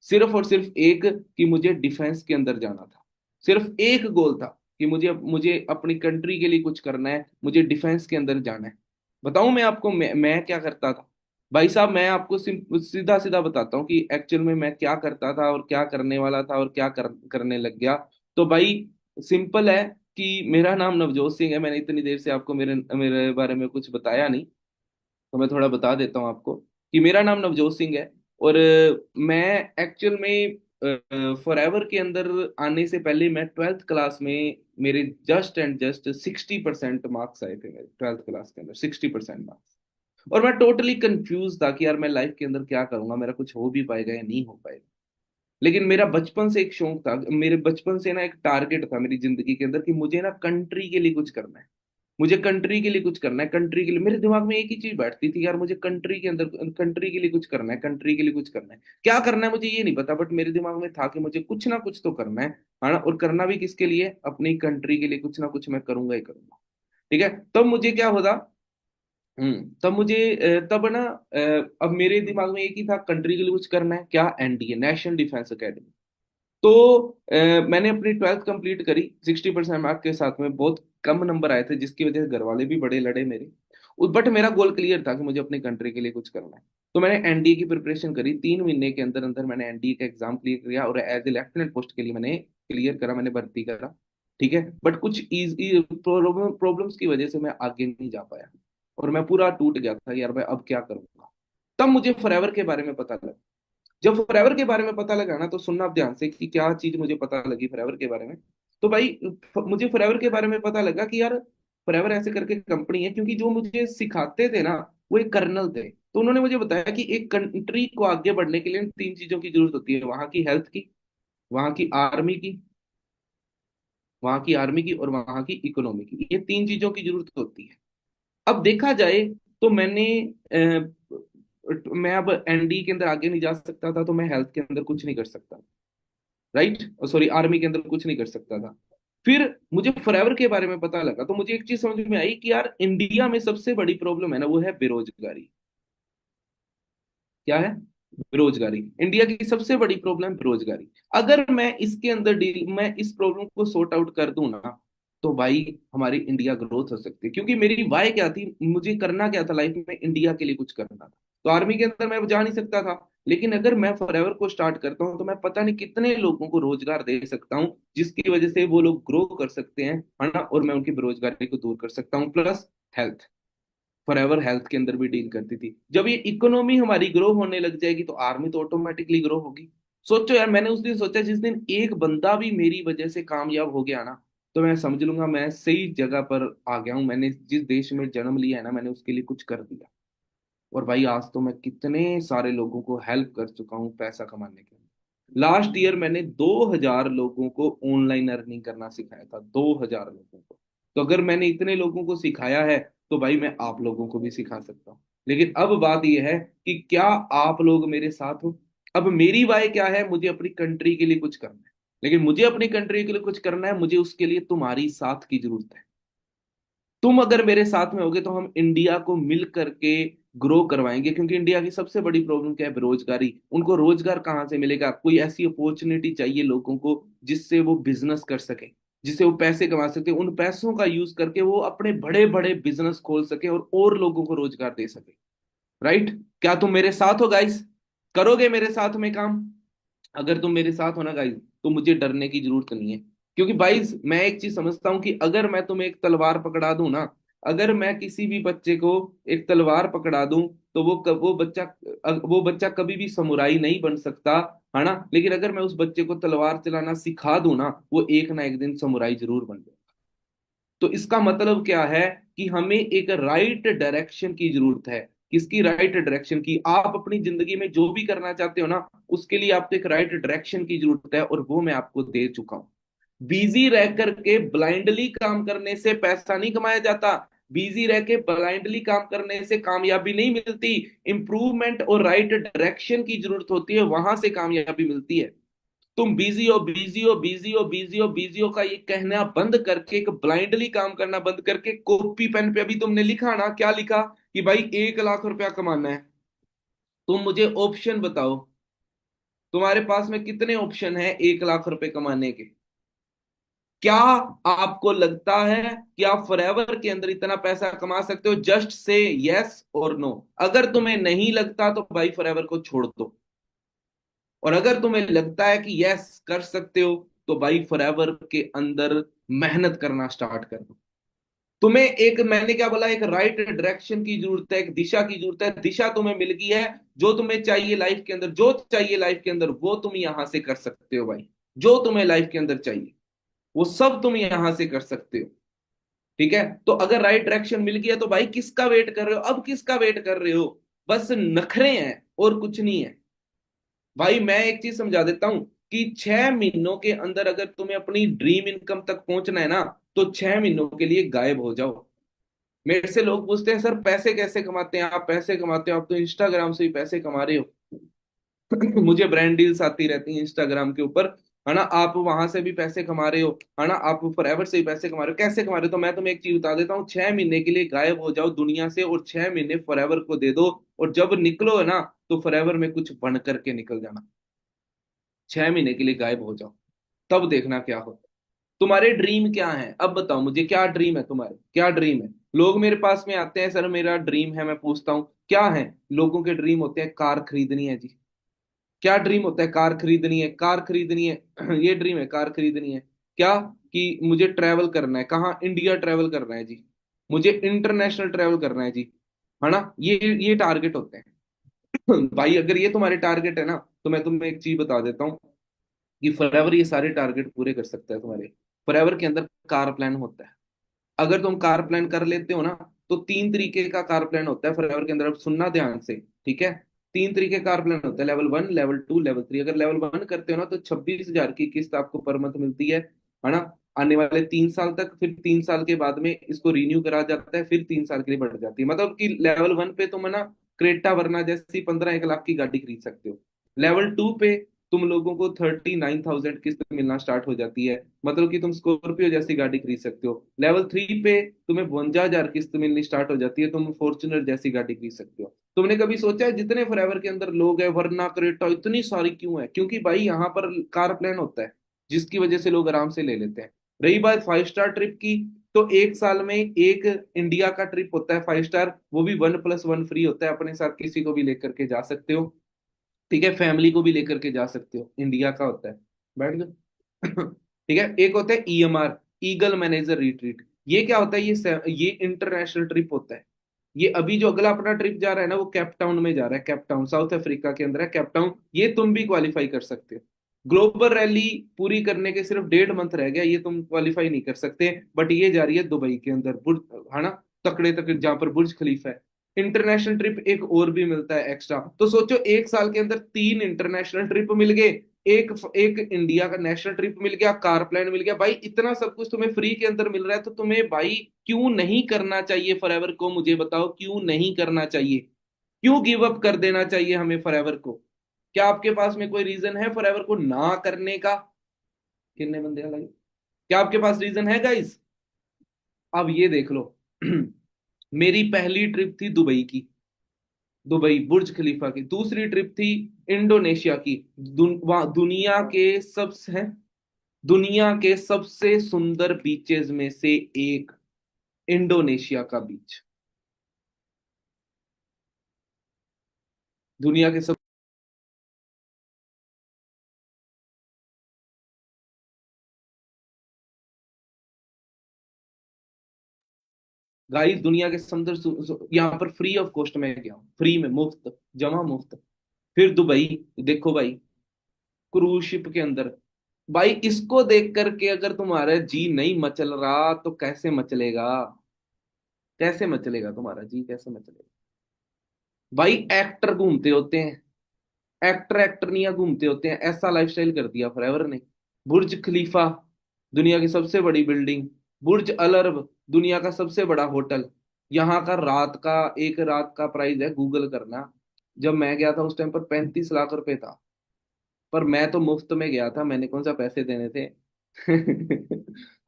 सिर्फ और सिर्फ एक, कि मुझे डिफेंस के अंदर जाना था। सिर्फ एक गोल था कि मुझे मुझे अपनी कंट्री के लिए कुछ करना है, मुझे डिफेंस के अंदर जाना है। बताऊं मैं आपको, मैं क्या करता था? भाई साहब मैं आपको सीधा सीधा बताता हूँ कि एक्चुअल में मैं क्या करता था और क्या करने वाला था और क्या करने लग गया। तो भाई सिंपल है कि मेरा नाम नवजोत सिंह है। मैंने इतनी देर से आपको मेरे मेरे बारे में कुछ बताया नहीं, तो मैं थोड़ा बता देता हूँ आपको कि मेरा नाम नवजोत सिंह है। और मैं एक्चुअल में फॉरएवर के अंदर आने से पहले मैं ट्वेल्थ क्लास में, मेरे जस्ट एंड जस्ट 60% मार्क्स आए थे मेरे ट्वेल्थ क्लास के अंदर, 60% मार्क्स। और मैं टोटली कंफ्यूज था कि यार मैं लाइफ के अंदर क्या करूंगा, मेरा कुछ हो भी पाएगा या नहीं हो पाएगा। लेकिन मेरा बचपन से एक शौक था, मेरे बचपन से ना एक टारगेट था मेरी जिंदगी के अंदर कि मुझे ना कंट्री के लिए कुछ करना है, मुझे कंट्री के लिए कुछ करना है, कंट्री के लिए। मेरे दिमाग में एक ही चीज बैठती थी, यार मुझे कंट्री के अंदर, कंट्री के लिए कुछ करना है, कंट्री के लिए कुछ करना है। क्या करना है मुझे ये नहीं पता, बट मेरे दिमाग में था कि मुझे कुछ ना कुछ तो करना है ना। और करना भी किसके लिए? अपनी कंट्री के लिए कुछ ना कुछ मैं करूंगा ही करूंगा। ठीक है, तब मुझे क्या होता, तब मुझे तब ना अब मेरे दिमाग में एक ही था, कंट्री के लिए कुछ करना है, क्या? NDA, national defence academy. तो मैंने अपनी ट्वेल्थ कंप्लीट करी 60% मार्क के साथ में, बहुत कम नंबर आए थे जिसकी वजह से घर वाले भी बड़े लड़े मेरे। बट मेरा गोल क्लियर था कि मुझे अपनी कंट्री के लिए कुछ करना है। तो मैंने एनडीए की प्रिपरेशन करी, 3 महीने के अंदर अंदर मैंने एनडीए का एग्जाम क्लियर किया और एज ए लेफ्टिनेंट पोस्ट के लिए मैंने क्लियर करा, मैंने भर्ती करा। ठीक है, बट कुछ इजी प्रॉब्लम्स की वजह से मैं आगे नहीं जा पाया और मैं पूरा टूट गया था, यार मैं अब क्या करूंगा। तब मुझे फॉरएवर के बारे में पता लगा। जब फॉरएवर के बारे में पता लगा ना, तो सुनना आप ध्यान से कि क्या चीज मुझे पता लगी फॉरएवर के बारे में। तो भाई मुझे फॉरएवर के बारे में पता लगा कि यार फॉरएवर ऐसे करके कंपनी है, क्योंकि जो मुझे सिखाते थे ना वो एक कर्नल थे। तो उन्होंने मुझे बताया कि एक कंट्री को आगे बढ़ने के लिए 3 चीजों की जरूरत होती है, वहां की हेल्थ की, वहां की आर्मी की, वहां की आर्मी की और वहां की इकोनॉमी की, ये 3 चीजों की जरूरत होती है। अब देखा जाए तो मैं अब एनडी के अंदर आगे नहीं जा सकता था, तो मैं हेल्थ के अंदर कुछ नहीं कर सकता, राइट, सॉरी आर्मी के अंदर कुछ नहीं कर सकता था। फिर मुझे फॉरएवर के बारे में पता लगा तो मुझे एक चीज समझ में आई कि यार इंडिया में सबसे बड़ी प्रॉब्लम है ना, वो है बेरोजगारी। क्या है? बेरोजगारी। इंडिया की सबसे बड़ी प्रॉब्लम बेरोजगारी। अगर मैं इसके अंदर डील, मैं इस प्रॉब्लम को सॉर्ट आउट कर दूं ना, तो भाई हमारी इंडिया ग्रोथ हो सकती है। क्योंकि मेरी वाय क्या थी, मुझे करना क्या था लाइफ में, इंडिया के लिए कुछ करना था। तो आर्मी के अंदर मैं जा नहीं सकता था, लेकिन अगर मैं फॉरएवर को स्टार्ट करता हूँ तो मैं पता नहीं कितने लोगों को रोजगार दे सकता हूँ, जिसकी वजह से वो लोग ग्रो कर सकते हैं, है ना, और मैं उनकी बेरोजगारी को दूर कर सकता हूँ। प्लस हेल्थ, फॉरएवर हेल्थ के अंदर भी डील करती थी। जब ये इकोनॉमी हमारी ग्रो होने लग जाएगी तो आर्मी तो ऑटोमेटिकली ग्रो होगी। सोचो यार, मैंने उस दिन सोचा जिस दिन एक बंदा भी मेरी वजह से कामयाब हो गया ना, तो मैं समझ लूंगा मैं सही जगह पर आ गया हूँ, मैंने जिस देश में जन्म लिया है ना, मैंने उसके लिए कुछ कर दिया। और भाई आज तो मैं कितने सारे लोगों को हेल्प कर चुका हूँ पैसा कमाने के लिए। लास्ट ईयर मैंने 2000 लोगों को ऑनलाइन अर्निंग करना सिखाया था, 2000 लोगों को। तो अगर मैंने इतने लोगों को सिखाया है तो भाई मैं आप लोगों को भी सिखा सकता हूँ। लेकिन अब बात यह है कि क्या आप लोग मेरे साथ हो? अब मेरी बात क्या है, मुझे अपनी कंट्री के लिए कुछ करना है। लेकिन मुझे अपनी कंट्री के लिए कुछ करना है, मुझे उसके लिए तुम्हारी साथ की जरूरत है। तुम अगर मेरे साथ में होगे तो हम इंडिया को मिल करके ग्रो करवाएंगे। क्योंकि इंडिया की सबसे बड़ी प्रॉब्लम क्या है? बेरोजगारी। उनको रोजगार कहाँ से मिलेगा? कोई ऐसी अपॉर्चुनिटी चाहिए लोगों को जिससे वो बिजनेस कर सके, जिससे वो पैसे कमा सकते, उन पैसों का यूज करके वो अपने बड़े बड़े बिजनेस खोल सके और लोगों को रोजगार दे सके। राइट? क्या तुम मेरे साथ हो गाइस? करोगे मेरे साथ में काम? अगर तुम मेरे साथ हो ना गाइस, तो मुझे डरने की जरूरत नहीं है। क्योंकि भाई मैं एक चीज समझता हूं कि अगर मैं तुम्हें एक तलवार पकड़ा दूं ना, अगर मैं किसी भी बच्चे को एक तलवार पकड़ा दूं तो वो बच्चा कभी भी समुराई नहीं बन सकता, है ना। लेकिन अगर मैं उस बच्चे को तलवार चलाना सिखा दूं ना, वो एक ना एक दिन समुराई जरूर बन जाए। तो इसका मतलब क्या है कि हमें एक राइट डायरेक्शन की जरूरत है। किसकी? राइट डायरेक्शन की। आप अपनी जिंदगी में जो भी करना चाहते हो ना, उसके लिए आपको एक राइट डायरेक्शन की जरूरत है, और वो मैं आपको दे चुका हूं। बिजी रह करके ब्लाइंडली काम करने से पैसा नहीं कमाया जाता। बिजी रह के ब्लाइंडली काम करने से कामयाबी नहीं मिलती। इंप्रूवमेंट और राइट डायरेक्शन की जरूरत होती है, वहां से कामयाबी मिलती है। तुम बिजी हो, बिजी हो, बिजी हो, बिजी हो, बिजी हो का ये कहना बंद करके, एक ब्लाइंडली काम करना बंद करके, कॉपी पेन पे अभी तुमने लिखा ना, क्या लिखा? कि भाई 1 लाख रुपया कमाना है। तुम मुझे ऑप्शन बताओ, तुम्हारे पास में कितने ऑप्शन है 1 लाख रुपए कमाने के? क्या आपको लगता है कि आप फॉरएवर के अंदर इतना पैसा कमा सकते हो? जस्ट से यस और नो। अगर तुम्हें नहीं लगता तो भाई फॉरएवर को छोड़ दो। और अगर तुम्हें लगता है कि यस कर सकते हो, तो भाई फॉरएवर के अंदर मेहनत करना स्टार्ट कर दो। तुम्हें एक, मैंने क्या बोला, एक राइट डायरेक्शन की जरूरत है, एक दिशा की जरूरत है। दिशा तुम्हें मिल गई है। जो तुम्हें चाहिए लाइफ के अंदर, जो चाहिए लाइफ के अंदर, वो तुम यहां से कर सकते हो भाई। जो तुम्हें लाइफ के अंदर चाहिए वो सब तुम यहां से कर सकते हो। ठीक है, तो अगर राइट डायरेक्शन मिल गया तो भाई किसका वेट कर रहे हो? अब किसका वेट कर रहे हो? बस नखरे हैं और कुछ नहीं है। भाई मैं एक चीज समझा देता हूं कि 6 महीनों के अंदर अगर तुम्हें अपनी ड्रीम इनकम तक पहुंचना है ना, तो 6 महीनों के लिए गायब हो जाओ। मेरे से लोग पूछते हैं, सर पैसे कैसे कमाते हैं आप? पैसे कमाते हो आप तो इंस्टाग्राम से ही पैसे कमा रहे हो। मुझे ब्रांड डील्स आती रहती हैं इंस्टाग्राम के ऊपर, है ना। आप वहां से भी पैसे कमा रहे हो, है ना। आप फॉरएवर से भी पैसे कमा रहे हो, कैसे कमा रहे हो? तो मैं तुम्हें एक चीज बता देता हूँ, 6 महीने के लिए गायब हो जाओ दुनिया से, और 6 महीने फॉरएवर को दे दो। और जब निकलो है ना, तो फॉरएवर में कुछ बन करके निकल जाना। 6 महीने के लिए गायब हो जाओ, तब देखना क्या होता है। तुम्हारे ड्रीम क्या है? अब बताओ मुझे, क्या ड्रीम है तुम्हारे? क्या ड्रीम है? लोग मेरे पास में आते हैं, सर मेरा ड्रीम है। मैं पूछता हूँ क्या है। लोगों के ड्रीम होते हैं कार खरीदनी है जी। क्या ड्रीम होता है? कार खरीदनी है, कार खरीदनी है। ये ड्रीम है, कार खरीदनी है। क्या? कि मुझे ट्रैवल करना है, कहाँ? इंडिया ट्रैवल करना है जी। मुझे इंटरनेशनल ट्रैवल करना है जी, है ना। ये टारगेट होते हैं। भाई अगर ये तुम्हारे टारगेट है ना, तो मैं तुम्हें एक चीज बता देता हूँ कि फॉरएवर ये सारे टारगेट पूरे कर सकता है तुम्हारे। फॉरएवर के अंदर कार प्लान होता है। अगर तुम कार प्लान कर लेते हो ना, तो 3 तरीके का कार प्लान होता है फॉरएवर के अंदर। अब सुनना ध्यान से, ठीक है। 3 तरीके कार प्लान होता है, लेवल 1, लेवल 2, लेवल 3। अगर लेवल 1 करते हो ना, तो 26,000 की किस्त आपको पर मंथ मिलती है ना। आने वाले 3 साल तक, फिर 3 साल के बाद में इसको रिन्यू करा जाता है, फिर 3 साल के लिए बढ़ जाती है। मतलब कि लेवल 1 पे तुम है ना, क्रेटा वरना जैसी 15-1 लाख की गाड़ी खरीद सकते हो। लेवल 2 पे तुम लोगों को 39,000 किस्त मिलना स्टार्ट हो जाती है। मतलब कि तुम स्कॉर्पियो जैसी गाड़ी खरीद सकते हो। लेवल 3 पे तुम्हें 52,000 किस्त मिलनी स्टार्ट हो जाती है, तुम फॉर्च्यूनर जैसी गाड़ी खरीद सकते हो। तुमने कभी सोचा है जितने फॉरएवर के अंदर लोग हैं, वरना क्रेटा इतनी सारी क्यों है? क्योंकि भाई यहाँ पर कार प्लान होता है, जिसकी वजह से लोग आराम से ले लेते हैं। रही बात 5 स्टार ट्रिप की, तो एक साल में एक इंडिया का ट्रिप होता है 5 स्टार, वो भी 1+1 फ्री होता है। अपने साथ किसी को भी लेकर के जा सकते हो, ठीक है। फैमिली को भी लेकर के जा सकते हो, इंडिया का होता है। बैठ गए। ठीक है। एक होता है ईएमआर, ईगल मैनेजर रिट्रीट। ये क्या होता है? ये इंटरनेशनल ट्रिप होता है। ये अभी जो अगला अपना ट्रिप जा रहा है ना, वो कैप टाउन में जा रहा है। कैप टाउन साउथ अफ्रीका के अंदर है, कैप टाउन। ये तुम भी क्वालिफाई कर सकते हो। ग्लोबल रैली पूरी करने के सिर्फ 1.5 मंथ रह गया, ये तुम क्वालिफाई नहीं कर सकते। बट ये जा रही है दुबई के अंदर, बुर्ज, है ना। तकड़े तकड़े जहां पर बुर्ज खलीफा है। इंटरनेशनल ट्रिप एक और भी मिलता है एक्स्ट्रा। तो सोचो, एक साल के अंदर 3 इंटरनेशनल ट्रिप मिल गए, एक एक इंडिया का नेशनल ट्रिप मिल गया, कार प्लान मिल गया। भाई इतना सब कुछ तुम्हें फ्री के अंदर मिल रहा है, तो तुम्हें भाई क्यों नहीं करना चाहिए फॉरएवर को? मुझे बताओ क्यों नहीं करना चाहिए? क्यों गिव अप कर देना चाहिए हमें फॉरएवर को? क्या आपके पास में कोई रीजन है फॉरएवर को ना करने का? कितने बंदे लगे? क्या आपके पास रीजन है गाइस? अब ये देख लो। मेरी पहली ट्रिप थी दुबई की, दुबई बुर्ज खलीफा की। दूसरी ट्रिप थी इंडोनेशिया की। वहाँ दुनिया के सबसे सुंदर बीचेस में से एक, इंडोनेशिया का बीच। दुनिया के सब गाइस दुनिया के समुद्र यहाँ पर फ्री ऑफ कॉस्ट में गया हूँ, फ्री में, मुफ्त, जमा मुफ्त। फिर दुबई, देखो भाई, क्रूज शिप के अंदर। भाई इसको देख करके अगर तुम्हारा जी नहीं मचल रहा तो कैसे मचलेगा? कैसे मचलेगा तुम्हारा जी, कैसे मचलेगा? भाई एक्टर घूमते होते हैं, एक्टर एक्टरनियां घूमते होते हैं, ऐसा लाइफस्टाइल कर दिया फॉरएवर ने। बुर्ज खलीफा, दुनिया की सबसे बड़ी बिल्डिंग। बुर्ज अल अरब, दुनिया का सबसे बड़ा होटल। यहाँ का रात का, एक रात का प्राइस है, गूगल करना। जब मैं गया था उस टाइम पर 35 लाख रुपए था। पर मैं तो मुफ्त में गया था, मैंने कौन सा पैसे देने थे।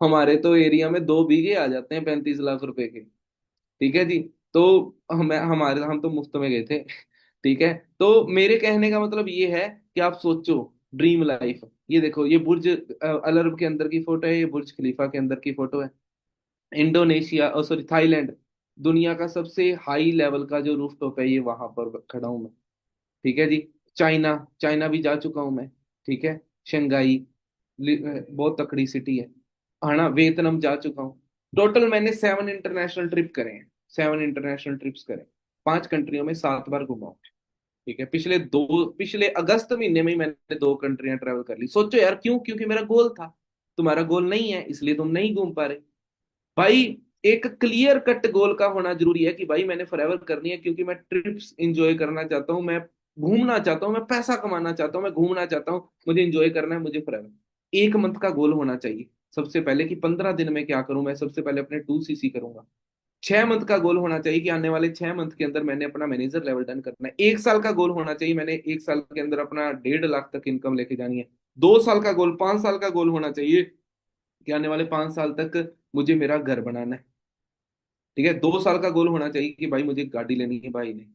हमारे तो एरिया में 2 बीघे आ जाते हैं 35 लाख रुपए के। ठीक है जी। तो हम तो मुफ्त में गए थे। ठीक है। तो मेरे कहने का मतलब ये है कि आप सोचो, ड्रीम लाइफ। ये देखो, ये बुर्ज अल अरब के अंदर की फोटो है, ये बुर्ज खलीफा के अंदर की फोटो है। इंडोनेशिया, सॉरी, थाईलैंड, दुनिया का सबसे हाई लेवल का जो रूफटॉप है, ये वहां पर खड़ा हूं मैं। ठीक है जी। चाइना, चाइना भी जा चुका हूं मैं। ठीक है। शंघाई, बहुत तकड़ी सिटी है ना। वियतनाम जा चुका हूँ। टोटल मैंने 7 इंटरनेशनल ट्रिप करे हैं। 7 इंटरनेशनल ट्रिप्स करे, 5 कंट्रियों में 7 बार घुमा हूं। ठीक है। पिछले अगस्त महीने में ही मैंने 2 कंट्रियां ट्रेवल कर ली। सोचो यार, क्यों? क्योंकि मेरा गोल था। तुम्हारा गोल नहीं है, इसलिए तुम नहीं घूम पा रहे। भाई एक क्लियर कट गोल का होना जरूरी है कि भाई मैंने फॉरएवर करनी है, क्योंकि मैं ट्रिप्स इंजॉय करना चाहता हूँ, मैं घूमना चाहता हूँ, मैं पैसा कमाना चाहता हूँ, मैं घूमना चाहता हूँ, मुझे इंजॉय करना है, मुझे फॉरएवर। 1 मंथ का गोल होना चाहिए सबसे पहले, कि 15 दिन में क्या करूं मैं। सबसे पहले अपने 2 सीसी करूंगा। 6 मंथ का गोल होना चाहिए कि आने वाले 6 मंथ के अंदर मैंने अपना मैनेजर लेवल डन करना है। 1 साल का गोल होना चाहिए, मैंने 1 साल के अंदर अपना 1.5 लाख तक इनकम लेके जानी है। 2 साल का गोल, 5 साल का गोल होना चाहिए कि आने वाले 5 साल तक मुझे मेरा घर बनाना है। ठीक है। 2 साल का गोल होना चाहिए कि भाई मुझे गाड़ी लेनी है, भाई नहीं।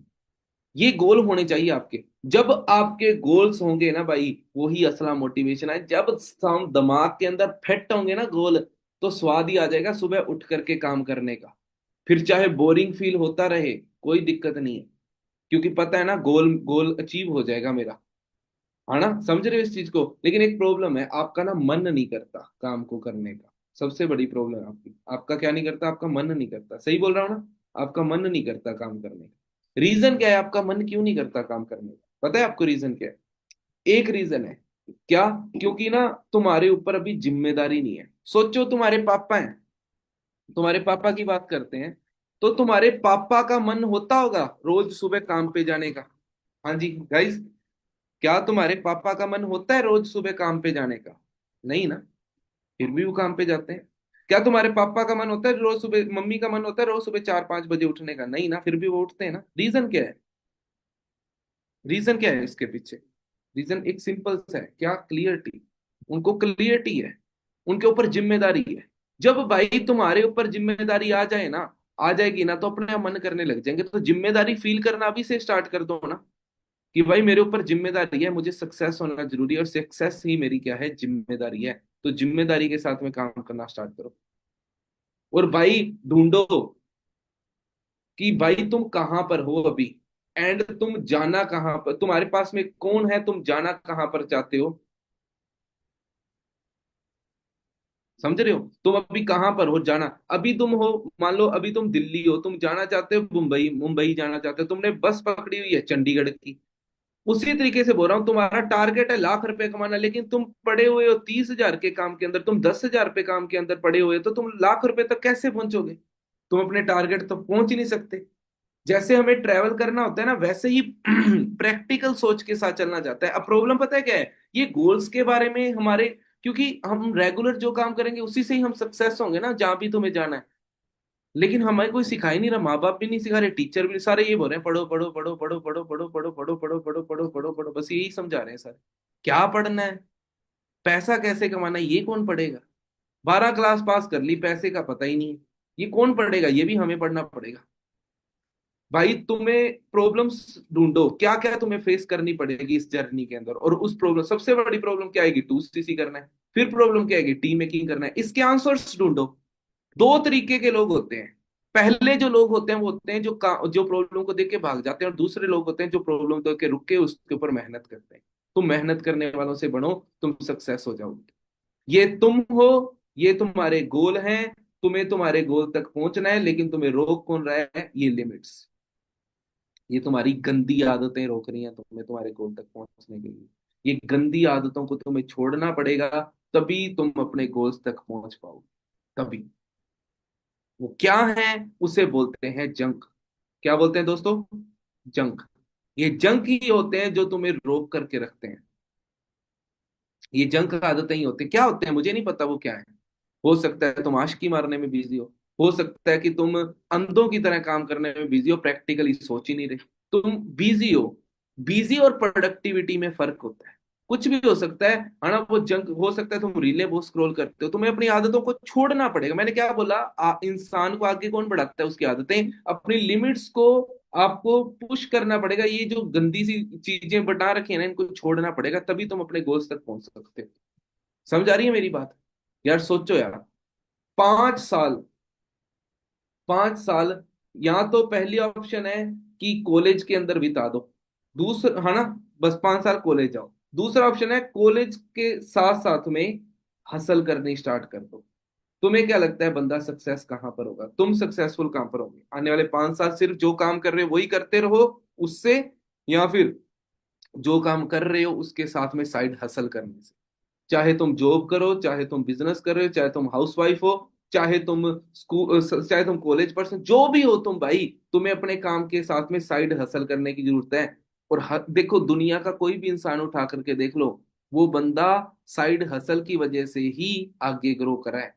ये गोल होने चाहिए आपके। जब आपके गोल्स होंगे ना भाई, वही असला मोटिवेशन है। जब हम दिमाग के अंदर फिट होंगे ना गोल, तो स्वाद ही आ जाएगा सुबह उठ करके काम करने का। फिर चाहे बोरिंग फील होता रहे, कोई दिक्कत नहीं है, क्योंकि पता है ना, गोल गोल अचीव हो जाएगा मेरा। है ना, समझ रहे हो इस चीज को? लेकिन एक प्रॉब्लम है, आपका ना मन नहीं करता काम को करने का। सबसे बड़ी प्रॉब्लम है आपकी, आपका क्या नहीं करता? आपका मन नहीं करता। सही बोल रहा हूँ ना? आपका मन नहीं करता काम करने का। रीजन क्या है आपका मन क्यों नहीं करता काम करने का? पता है आपको रीजन क्या है? एक रीजन है। क्या? क्योंकि ना तुम्हारे ऊपर अभी जिम्मेदारी नहीं है। सोचो, तुम्हारे पापा हैं, तुम्हारे पापा की बात करते हैं, तो तुम्हारे पापा का मन होता होगा रोज सुबह काम पे जाने का? हाँ जी गाइस, क्या तुम्हारे पापा का मन होता है रोज सुबह काम पे जाने का? नहीं ना। फिर भी वो काम पे जाते हैं। क्या तुम्हारे पापा का मन होता है रोज सुबह, मम्मी का मन होता है रोज सुबह 4-5 बजे उठने का? नहीं ना, फिर भी वो उठते हैं ना। रीजन क्या है? रीजन क्या है इसके पीछे? रीजन एक सिंपल सा है, क्या? क्लियरिटी। उनको क्लियरिटी है, उनके ऊपर जिम्मेदारी है। जब भाई तुम्हारे ऊपर जिम्मेदारी आ जाए ना, आ जाएगी ना, तो अपने आप मन करने लग जाएंगे। तो जिम्मेदारी फील करना अभी से स्टार्ट कर दो ना, कि भाई मेरे ऊपर जिम्मेदारी है, मुझे सक्सेस होना जरूरी है, और सक्सेस ही मेरी क्या है? जिम्मेदारी है। तो जिम्मेदारी के साथ में काम करना स्टार्ट करो। और भाई ढूंढो कि भाई तुम कहां पर हो अभी, एंड तुम जाना कहां पर, तुम्हारे पास में कौन है, तुम जाना कहां पर चाहते हो। समझ रहे हो? तुम अभी कहां पर हो जाना? अभी तुम हो, मान लो अभी तुम दिल्ली हो, तुम जाना चाहते हो मुंबई, मुंबई जाना चाहते हो, तुमने बस पकड़ी हुई है चंडीगढ़ की। उसी तरीके से बोल रहा हूँ, तुम्हारा टारगेट है लाख रुपए कमाना, लेकिन तुम पड़े हुए हो 30,000 के काम के अंदर, तुम 10,000 पे काम के अंदर पड़े हुए हो, तो तुम लाख रुपए तक कैसे पहुंचोगे? तुम अपने टारगेट तक पहुंच ही नहीं सकते। जैसे हमें ट्रैवल करना होता है ना, वैसे ही प्रैक्टिकल सोच के साथ चलना चाहता है। अब प्रॉब्लम पता है क्या है? ये गोल्स के बारे में हमारे, क्योंकि हम रेगुलर जो काम करेंगे उसी से ही हम सक्सेस होंगे ना, जहां भी तुम्हें जाना है। लेकिन हमें कोई सिखा ही नहीं रहा, माँ बाप भी नहीं सिखा रहे, टीचर भी सारे ये बोल रहे हैं, पढ़ो पढ़ो पढ़ो पढ़ो पढ़ो पढ़ो पढ़ो पढ़ो पढ़ो पढ़ो पढ़ो पढ़ो पढ़ो, बस यही समझा रहे हैं सर। क्या पढ़ना है? पैसा कैसे कमाना है, ये कौन पढ़ेगा? 12 क्लास पास कर ली, पैसे का पता ही नहीं है, ये कौन पढ़ेगा? ये भी हमें पढ़ना पड़ेगा। भाई तुम्हें प्रॉब्लम्स ढूंढो, क्या क्या तुम्हें फेस करनी पड़ेगी इस जर्नी के अंदर, और उस प्रॉब्लम, सबसे बड़ी प्रॉब्लम क्या आएगी? 2 सीसी करना है। फिर प्रॉब्लम क्या आएगी? टीम मेकिंग करना है। इसके आंसर्स ढूंढो। 2 तरीके के लोग होते हैं। पहले जो लोग होते हैं वो होते हैं जो प्रॉब्लम को देख के भाग जाते हैं, और दूसरे लोग होते हैं जो प्रॉब्लम देख के रुक के उसके ऊपर मेहनत करते हैं। तुम मेहनत करने वालों से बनो, तुम सक्सेस हो जाओगे। ये तुम हो, ये तुम्हारे गोल हैं, तुम्हें तुम्हारे गोल तक पहुंचना है, लेकिन तुम्हें रोक कौन रहा है? ये लिमिट्स। ये तुम्हारी गंदी आदतें रोक रही हैं तुम्हें तुम्हारे गोल तक पहुंचने के लिए। ये गंदी आदतों को तुम्हें छोड़ना पड़ेगा, तभी तुम अपने गोल्स तक पहुंच पाओगे। तभी। वो क्या है? उसे बोलते हैं जंक। क्या बोलते हैं दोस्तों? जंक। ये जंक ही होते हैं जो तुम्हें रोक करके रखते हैं। ये जंक आदतें ही होती हैं। क्या होते हैं मुझे नहीं पता वो क्या है। हो सकता है तुम आशिकी मारने में बिजी हो सकता है कि तुम अंधों की तरह काम करने में बिजी हो, प्रैक्टिकली सोच ही नहीं रहे। तुम बिजी हो। बिजी और प्रोडक्टिविटी में फर्क होता है। कुछ भी हो सकता है ना? वो जंक हो सकता है। तुम रीलें बहुत स्क्रॉल करते हो, तुम्हें अपनी आदतों को छोड़ना पड़ेगा। मैंने क्या बोला? इंसान को आगे कौन बढ़ाता है? उसकी आदतें। अपनी लिमिट्स को आपको पुश करना पड़ेगा। ये जो गंदी सी चीजें बता रखी है ना, इनको छोड़ना पड़ेगा, तभी तुम अपने गोल्स तक पहुंच सकते हो। समझ आ रही है मेरी बात? यार सोचो यार। 5 साल। 5 साल। या तो पहली ऑप्शन है कि कॉलेज के अंदर बिता दो। दूसरा है ना, बस 5 साल कॉलेज जाओ। दूसरा ऑप्शन है कॉलेज के साथ साथ में हसल करनी स्टार्ट कर दो। तुम्हें क्या लगता है बंदा सक्सेस कहां पर होगा? तुम सक्सेसफुल कहां पर होगे आने वाले 5 साल? सिर्फ जो काम कर रहे हो वही करते रहो उससे, या फिर जो काम कर रहे हो उसके साथ में साइड हसल करने से? चाहे तुम जॉब करो, चाहे तुम बिजनेस कर रहे हो, चाहे तुम हाउसवाइफ हो, चाहे तुम स्कूल, चाहे तुम कॉलेज पर्सन, जो भी हो तुम भाई, तुम्हें अपने काम के साथ में साइड हसल करने की जरूरत है। और देखो, दुनिया का कोई भी इंसान उठा करके देख लो, वो बंदा साइड हसल की वजह से ही आगे ग्रो करा है।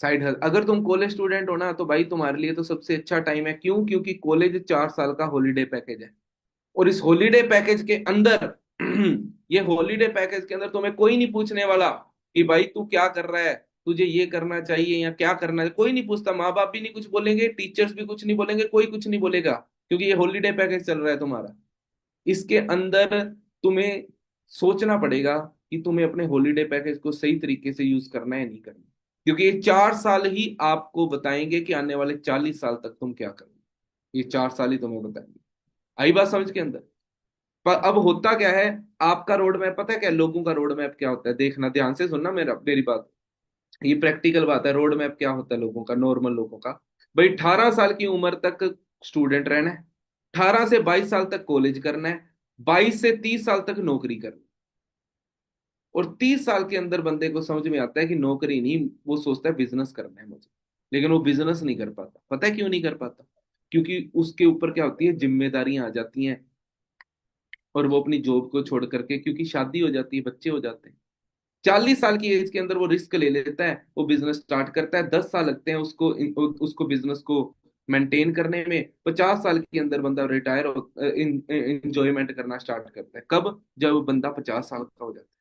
Side hustle. अगर तुम कॉलेज स्टूडेंट हो ना, तो भाई तुम्हारे लिए तो सबसे अच्छा टाइम है। क्यों? क्योंकि कॉलेज 4 साल का हॉलीडे पैकेज है। और इस हॉलीडे पैकेज के अंदर ये हॉलीडे पैकेज के अंदर तुम्हें कोई नहीं पूछने वाला कि भाई तू क्या कर रहा है, तुझे ये करना चाहिए या क्या करना है। कोई नहीं पूछता। माँ बाप भी नहीं कुछ बोलेंगे, टीचर्स भी कुछ नहीं बोलेंगे, कोई कुछ नहीं बोलेगा, क्योंकि ये हॉलीडे पैकेज चल रहा है तुम्हारा। इसके अंदर तुम्हें सोचना पड़ेगा कि तुम्हें अपने हॉलीडे पैकेज को सही तरीके से यूज करना है, नहीं करना। क्योंकि ये 4 साल ही आपको बताएंगे कि आने वाले 40 साल तक तुम क्या करोगे। ये 4 साल ही तुम्हें बताएंगे। आई बात समझ के अंदर? पर अब होता क्या है? आपका रोड मैप पता है क्या? लोगों का रोड मैप क्या होता है? देखना, ध्यान से सुनना मेरा मेरी बात। ये प्रैक्टिकल बात है। रोड मैप क्या होता है लोगों का, नॉर्मल लोगों का? भाई 18 साल की उम्र तक स्टूडेंट रहना है। 18 से 22 साल तक कॉलेज करना है। 22 से 30 साल तक नौकरी करना है। और 30 साल के अंदर बंदे को समझ में आता है कि नौकरी नहीं, वो सोचता है बिजनेस करना है मुझे। लेकिन वो बिजनेस नहीं कर पाता। पता है क्यों नहीं कर पाता? क्योंकि उसके ऊपर क्या होती है, जिम्मेदारियां आ जाती हैं। और वो अपनी जॉब को छोड़ करके, क्योंकि शादी हो जाती है, बच्चे हो जाते हैं, 40 साल की एज के अंदर वो रिस्क ले लेता है, वो बिजनेस स्टार्ट करता है। 10 साल लगते हैं उसको उसको बिजनेस को मेंटेन करने में। 50 साल के अंदर बंदा रिटायर इंजॉयमेंट करना स्टार्ट करता है। कब? जब बंदा 50 साल का हो जाता है।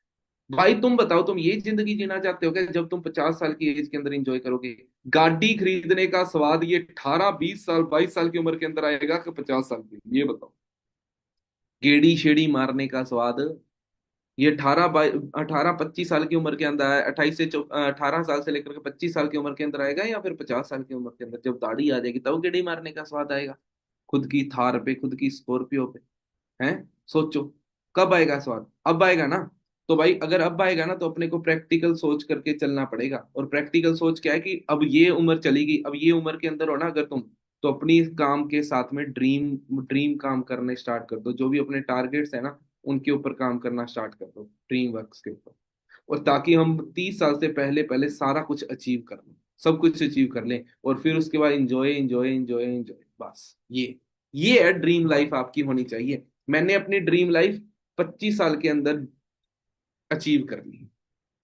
भाई तुम बताओ, तुम ये जिंदगी जीना चाहते हो क्या, जब तुम 50 साल की एज के अंदर इंजॉय करोगे? गाड़ी खरीदने का स्वाद ये 18 20 साल 22 साल की उम्र के अंदर आएगा कि 50 साल की? ये बताओ। गेड़ी शेड़ी मारने का स्वाद ये 18 25 साल की उम्र के अंदर आया, 18 साल से लेकर के 25 साल की उम्र के अंदर आएगा, या फिर 50 साल की उम्र के अंदर जब दाढ़ी आ जाएगी तब गेड़ी मारने का स्वाद आएगा? खुद की थार पे, खुद की स्कॉर्पियो पे। हैं? सोचो। कब आएगा स्वाद? अब आएगा ना? तो भाई अगर अब आएगा ना, तो अपने को प्रैक्टिकल सोच करके चलना पड़ेगा। और प्रैक्टिकल सोच क्या है कि अब ये उम्र चलेगी, अब ये उम्र के अंदर हो ना अगर तुम, तो अपनी काम के साथ में ड्रीम ड्रीम काम करने स्टार्ट कर दो। जो भी अपने टारगेट्स है ना, उनके ऊपर काम करना स्टार्ट कर दो, ड्रीम वर्क्स के ऊपर। और ताकि हम 30 साल से पहले पहले सारा कुछ अचीव कर लें, सब कुछ अचीव कर लें, और फिर उसके बाद इंजॉय इंजॉय इंजॉय इंजॉय। बस ये है ड्रीम लाइफ आपकी होनी चाहिए। मैंने अपनी ड्रीम लाइफ 25 साल के अंदर अचीव कर ली।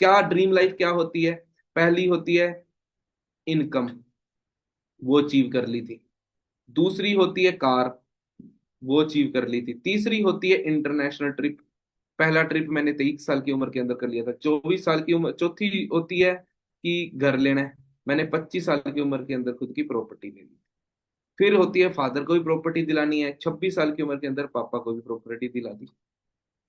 क्या ड्रीम लाइफ क्या होती है? पहली होती है इनकम, वो अचीव कर ली थी। दूसरी होती है कार, वो अचीव कर ली थी। तीसरी होती है इंटरनेशनल ट्रिप। पहला ट्रिप मैंने 23 साल की उम्र के अंदर कर लिया था। 24 साल की उम्र। चौथी होती है कि घर लेना है। मैंने 25 साल की उम्र के अंदर खुद की प्रॉपर्टी ले ली। फिर होती है फादर को भी प्रॉपर्टी दिलानी है। 26 साल की उम्र के अंदर पापा को भी प्रॉपर्टी दिला दी।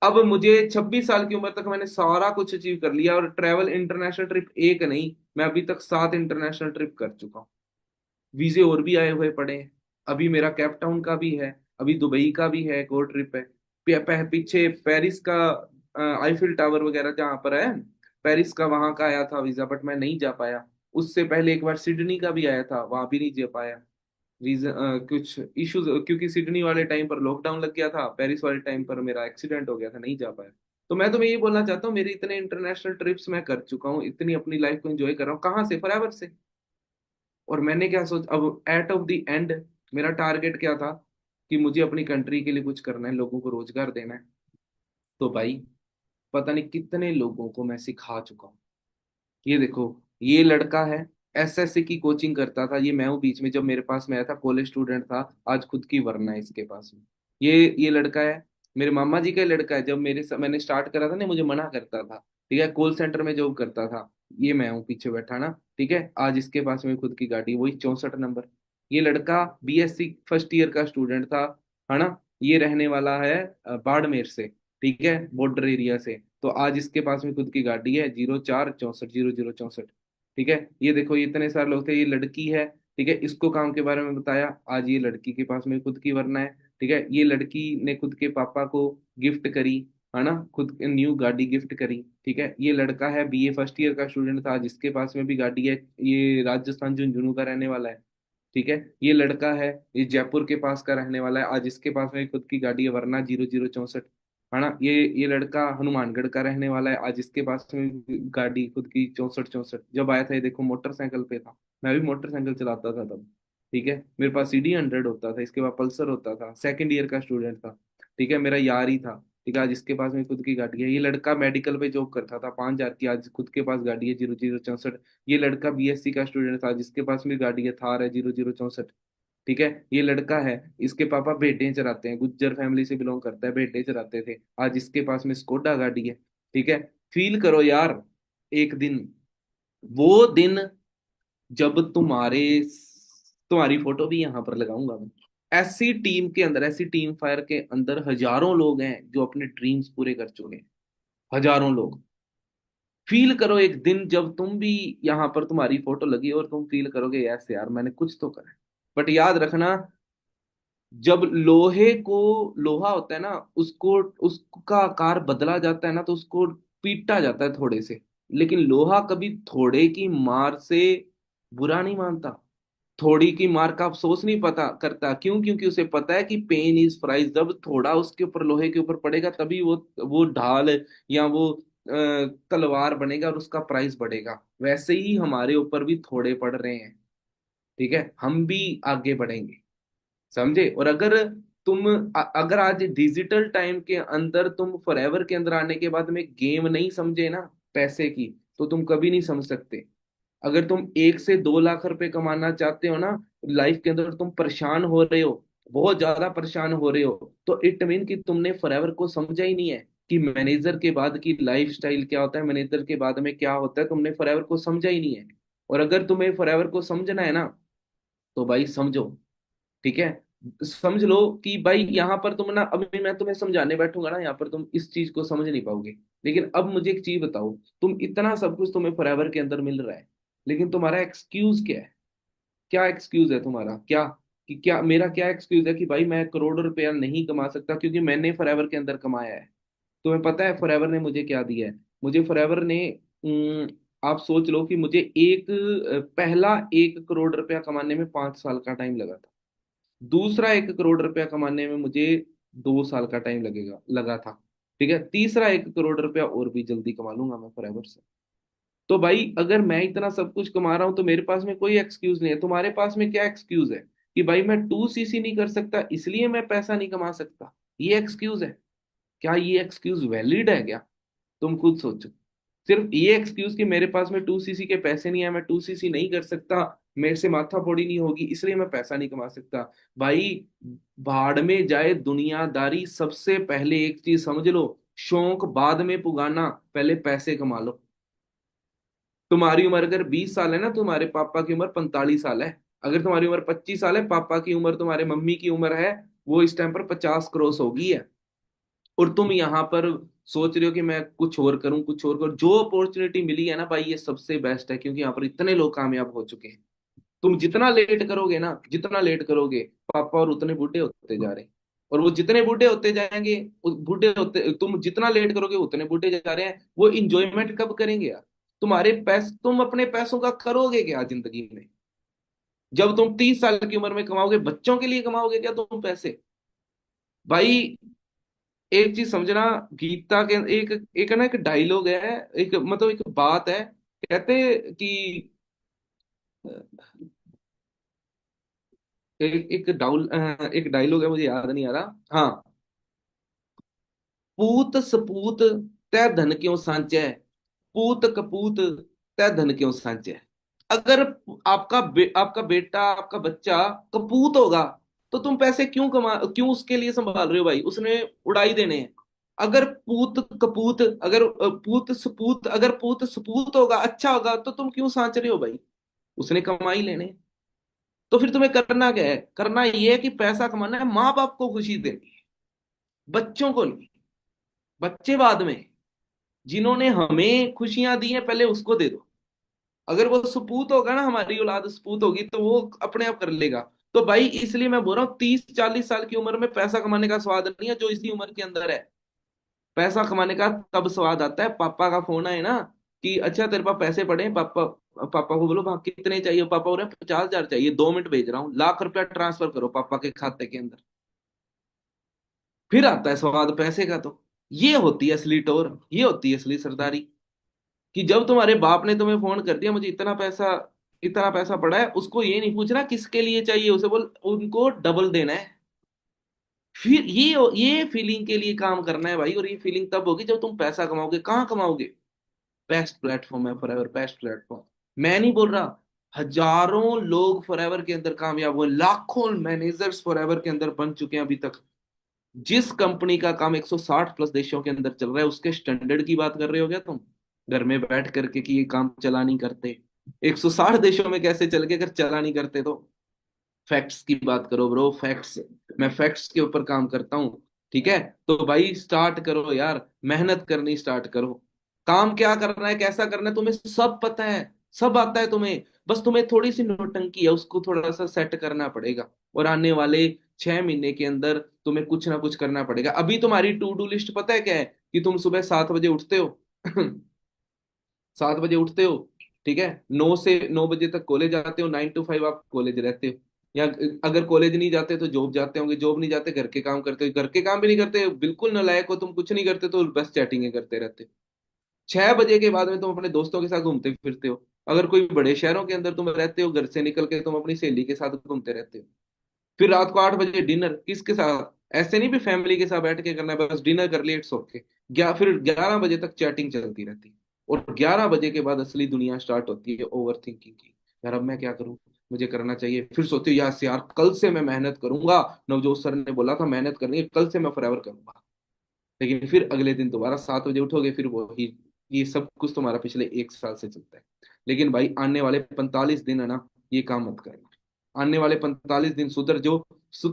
अब मुझे 26 साल की उम्र तक मैंने सारा कुछ अचीव कर लिया। और ट्रैवल, इंटरनेशनल ट्रिप एक नहीं, मैं अभी तक 7 इंटरनेशनल ट्रिप कर चुका हूँ। वीजे और भी आए हुए पड़े हैं। अभी मेरा कैप टाउन का भी है, अभी दुबई का भी है, एक और ट्रिप है। पीछे पेरिस का, आईफिल टावर वगैरह जहाँ पर है पेरिस का, वहां का आया था वीजा, बट मैं नहीं जा पाया। उससे पहले एक बार सिडनी का भी आया था, वहां भी नहीं जा पाया। रीजन कुछ इश्यूज, क्योंकि सिडनी वाले टाइम पर लॉकडाउन लग गया था, पेरिस वाले टाइम पर मेरा एक्सीडेंट हो गया था, नहीं जा पाया। तो मैं तुम्हें यही बोलना चाहता हूँ, मेरे इतने इंटरनेशनल ट्रिप्स मैं कर चुका हूँ, इतनी अपनी लाइफ को एंजॉय कर रहा हूँ, कहाँ से, फॉरएवर से। और मैंने क्या सोच, अब एट ऑफ द एंड मेरा टारगेट क्या था, कि मुझे अपनी कंट्री के लिए कुछ करना है, लोगों को रोजगार देना है। तो भाई पता नहीं कितने लोगों को मैं सिखा चुका हूँ। ये देखो, ये लड़का है, एसएससी की कोचिंग करता था, ये मैं हूँ बीच में, जब मेरे पास में आया था कॉलेज स्टूडेंट था, आज खुद की वरना है इसके पास में। ये लड़का है, मेरे मामा जी का ही लड़का है, जब मैंने स्टार्ट करा था ना, मुझे मना करता था, ठीक है, कॉल सेंटर में जॉब करता था। ये मैं हूँ पीछे बैठा ना, ठीक है, आज इसके पास में खुद की गाड़ी, वही 64 नंबर। ये लड़का बीएससी फर्स्ट ईयर का स्टूडेंट था, है ना, ये रहने वाला है बाड़मेर से, ठीक है, बॉर्डर एरिया से। तो आज इसके पास में खुद की गाड़ी है, 04640064। ठीक है, ये देखो, ये इतने सारे लोग थे, ये लड़की है, ठीक है, इसको काम के बारे में बताया, आज ये लड़की के पास में खुद की वरना है। ठीक है, ये लड़की ने खुद के पापा को गिफ्ट करी, है ना, खुद न्यू गाड़ी गिफ्ट करी। ठीक है, ये लड़का है बीए फर्स्ट ईयर का स्टूडेंट था, जिसके पास में भी गाड़ी है, ये राजस्थान झुंझुनू का रहने वाला है। ठीक है, ये लड़का है, ये जयपुर के पास का रहने वाला है, आज इसके पास में खुद की गाड़ी है, वरना 0064, है ना। ये लड़का हनुमानगढ़ का रहने वाला है, आज इसके पास में गाड़ी खुद की 64 64। जब आया था ये देखो, मोटरसाइकिल पे था, मैं भी मोटरसाइकिल चलाता था तब। ठीक है, मेरे पास CD 100 होता था, इसके बाद पल्सर होता था, सेकंड ईयर का स्टूडेंट था। ठीक है, मेरा यार ही था। ठीक है, आज इसके पास में खुद की गाड़ी है। ये लड़का मेडिकल पे जॉब करता था, 5,000 की, आज खुद के पास गाड़ी है, 0064। ये लड़का बीएससी का स्टूडेंट था, जिसके पास भी गाड़ी है, थार है, 0064। ठीक है, ये लड़का है, इसके पापा भेडें चराते हैं, गुज्जर फैमिली से बिलोंग करता है, भेडें चराते थे, आज इसके पास में स्कोडा गाड़ी है। ठीक है, फील करो यार, एक दिन, वो दिन जब तुम्हारी फोटो भी यहाँ पर लगाऊंगा मैं। ऐसी टीम के अंदर, ऐसी टीम फायर के अंदर हजारों लोग हैं जो अपने ड्रीम्स पूरे कर चुके हैं, हजारों लोग। फील करो एक दिन जब तुम भी यहाँ पर तुम्हारी फोटो लगी और तुम फील करोगे, यस यार मैंने कुछ तो करा है। बट याद रखना, जब लोहे को, लोहा होता है ना, उसको, उसका आकार बदला जाता है ना, तो उसको पीटा जाता है थोड़े से। लेकिन लोहा कभी थोड़े की मार से बुरा नहीं मानता, थोड़ी की मार का अफसोस नहीं पता करता। क्यों? क्योंकि उसे पता है कि पेन इज प्राइस, जब थोड़ा उसके ऊपर, लोहे के ऊपर पड़ेगा, तभी वो ढाल या वो तलवार बनेगा और उसका प्राइस बढ़ेगा। वैसे ही हमारे ऊपर भी थोड़े पड़ रहे हैं, ठीक है, हम भी आगे बढ़ेंगे, समझे। और अगर अगर आज डिजिटल टाइम के अंदर तुम फॉरएवर के अंदर आने के बाद में गेम नहीं समझे ना पैसे की, तो तुम कभी नहीं समझ सकते। अगर तुम 1 से 2 लाख रुपए कमाना चाहते हो ना लाइफ के अंदर, तुम परेशान हो रहे हो, बहुत ज्यादा परेशान हो रहे हो, तो इट मीन कि तुमने फॉरएवर को समझा ही नहीं है, कि मैनेजर के बाद की लाइफ स्टाइल क्या होता है, मैनेजर के बाद में क्या होता है, तुमने फॉरएवर को समझा ही नहीं है। और अगर तुम्हें फॉरएवर को समझना है ना, तो भाई समझो, ठीक है, समझ लो कि भाई यहाँ पर तुम ना, अभी मैं तुम्हें समझाने बैठूंगा ना, यहाँ पर तुम इस चीज को समझ नहीं पाओगे। लेकिन अब मुझे एक चीज बताओ, तुम इतना सब कुछ तुम्हें फॉरएवर के अंदर मिल रहा है, लेकिन तुम्हारा एक्सक्यूज क्या है? क्या एक्सक्यूज है तुम्हारा, क्या, कि क्या मेरा क्या एक्सक्यूज है कि भाई मैं करोड़ों रुपया नहीं कमा सकता क्योंकि मैंने फॉरएवर के अंदर कमाया है? तुम्हें पता है फॉरएवर ने मुझे क्या दिया है? मुझे फॉरएवर ने, आप सोच लो कि मुझे पहला 1 करोड़ रुपया कमाने में 5 साल का टाइम लगा था, दूसरा 1 करोड़ रुपया कमाने में मुझे 2 साल का टाइम लगेगा लगा था, ठीक है, तीसरा 1 करोड़ रुपया और भी जल्दी कमा लूंगा मैं फॉरएवर से। तो भाई अगर मैं इतना सब कुछ कमा रहा हूं, तो मेरे पास में कोई एक्सक्यूज नहीं है। तुम्हारे पास में क्या एक्सक्यूज है, कि भाई मैं 2CC नहीं कर सकता इसलिए मैं पैसा नहीं कमा सकता, ये एक्सक्यूज है? क्या ये एक्सक्यूज वैलिड है क्या? तुम खुद सोचो। सिर्फ ये एक्सक्यूज कि मेरे पास में 2CC के पैसे नहीं है, मैं 2CC नहीं कर सकता, मेरे से माथा फोड़ी नहीं होगी इसलिए मैं पैसा नहीं कमा सकता। भाई भाड़ में जाए दुनियादारी, सबसे पहले एक चीज समझ लो, शौक बाद में पुगाना, पहले पैसे कमा लो। तुम्हारी उम्र अगर 20 साल है ना, तुम्हारे पापा की उम्र 45 साल है। अगर तुम्हारी उम्र 25 साल है, पापा की उम्र, तुम्हारे मम्मी की उम्र है, वो इस टाइम पर 50 क्रॉस हो गई है। और तुम यहाँ पर सोच रहे हो कि मैं कुछ और करूं, कुछ और करूं। जो अपॉर्चुनिटी मिली है ना भाई, ये सबसे बेस्ट है, क्योंकि यहाँ पर इतने लोग कामयाब हो चुके हैं। तुम जितना लेट करोगे ना, जितना लेट करोगे, पापा और उतने बूढ़े होते जा रहे हैं। और वो जितने बूढ़े होते जाएंगे, बूढ़े होते, तुम जितना लेट करोगे उतने बूढ़े जा रहे हैं, वो इंजॉयमेंट कब करेंगे यार? तुम अपने पैसों का करोगे क्या जिंदगी में? जब तुम 30 साल की उम्र में कमाओगे, बच्चों के लिए कमाओगे क्या तुम पैसे? भाई एक चीज समझना, गीता के एक एक है ना, एक डायलॉग है, एक मतलब एक बात है, कहते कि एक डायलॉग है, मुझे याद नहीं आ रहा। हाँ, पूत सपूत तै धन क्यों सांचै, पूत कपूत तै धन क्यों सांचै। अगर आपका बेटा, आपका बच्चा कपूत होगा, तो तुम पैसे क्यों उसके लिए संभाल रहे हो भाई? उसने उड़ाई देने हैं। अगर पूत कपूत अगर पूत सपूत अगर पूत सपूत होगा, अच्छा होगा, तो तुम क्यों सांच रहे हो भाई? उसने कमाई लेने हैं। तो फिर तुम्हें करना क्या है? करना ये है कि पैसा कमाना है, माँ बाप को खुशी देनी है, बच्चों को नहीं। बच्चे बाद में, जिन्होंने हमें खुशियां दी हैं पहले उसको दे दो। अगर वो सपूत होगा ना, हमारी औलाद सपूत होगी, तो वो अपने आप कर लेगा। तो भाई इसलिए मैं बोल रहा हूँ, 30-40 साल की उम्र में पैसा कमाने का स्वाद नहीं है जो इसी उम्र के अंदर है। पैसा कमाने का तब स्वाद आता है, पापा का फोन आए ना कि अच्छा तेरे पास पैसे पड़े हैं, पापा पापा को बोलो वहां कितने चाहिए, पापा बोल रहे हैं 50,000 चाहिए, 2 मिनट भेज रहा हूँ, लाख रुपया ट्रांसफर करो पापा के खाते के अंदर। फिर आता है स्वाद पैसे का। तो ये होती है असली टोर, ये होती है असली सरदारी। कि जब तुम्हारे बाप ने तुम्हें फोन कर दिया, मुझे इतना पैसा पड़ा है, उसको ये नहीं पूछना किसके लिए चाहिए, उसे बोल उनको डबल देना है। फिर ये फीलिंग के लिए काम करना है भाई। और ये फीलिंग तब होगी जब तुम पैसा कमाओगे। कहाँ कमाओगे? बेस्ट प्लेटफॉर्म है फॉरएवर, बेस्ट प्लेटफॉर्म। मैं नहीं बोल रहा, हजारों लोग फॉरएवर के अंदर कामयाब हुए, लाखों मैनेजर्स फॉरएवर के अंदर बन चुके हैं अभी तक। जिस कंपनी का काम 160 प्लस देशों के अंदर चल रहा है, उसके स्टैंडर्ड की बात कर रहे हो क्या तुम? घर में बैठ करके कि ये काम चला नहीं करते। 160 देशों में कैसे चल के, अगर चला नहीं करते तो? फैक्ट्स की बात करो ब्रो, फैक्ट्स। मैं फैक्ट्स के ऊपर काम करता हूँ। ठीक है? तो भाई स्टार्ट करो यार, मेहनत करनी स्टार्ट करो। काम क्या करना है, कैसा करना है, तुम्हें सब पता है, सब आता है तुम्हें। बस तुम्हें थोड़ी सी नौटंकी है, उसको थोड़ा सा सेट करना पड़ेगा। और आने वाले 6 महीने के अंदर तुम्हें कुछ ना कुछ करना पड़ेगा। अभी तुम्हारी टू डू लिस्ट पता है क्या है? कि तुम सुबह 7 बजे उठते हो। 7 बजे उठते हो, ठीक है, 9 से 9 बजे तक कॉलेज जाते हो, 9 to 5 आप कॉलेज रहते हो। या अगर कॉलेज नहीं जाते तो जॉब जाते होंगे, जॉब नहीं जाते घर के काम करते हो, घर के काम भी नहीं करते, बिल्कुल नालायक हो तुम, कुछ नहीं करते तो बस चैटिंग करते रहते हो। 6 बजे के बाद में तुम अपने दोस्तों के साथ घूमते फिरते हो। अगर कोई बड़े शहरों के अंदर तुम रहते हो, घर से निकल के तुम अपनी सहेली के साथ घूमते रहते हो। फिर रात को 8 बजे डिनर किसके साथ? ऐसे नहीं भी फैमिली के साथ बैठ के करना है, बस डिनर कर लिया, इट्स ओके। फिर 11 बजे तक चैटिंग चलती रहती है। और 11 बजे के बाद असली दुनिया स्टार्ट होती है, ओवर थिंकिंग की। यार अब मैं क्या करूं, मुझे करना चाहिए। फिर सोचते हो यार यार कल से मैं मेहनत करूंगा, नवजोत सर ने बोला था मेहनत करनी है, कल से मैं फॉरएवर करूंगा। लेकिन फिर अगले दिन दोबारा 7 बजे उठोगे, फिर वही। ये सब कुछ तुम्हारा पिछले 1 साल से चलता है। लेकिन भाई आने वाले 45 दिन है ना, ये काम मत करना। आने वाले 45 दिन सुधर जो।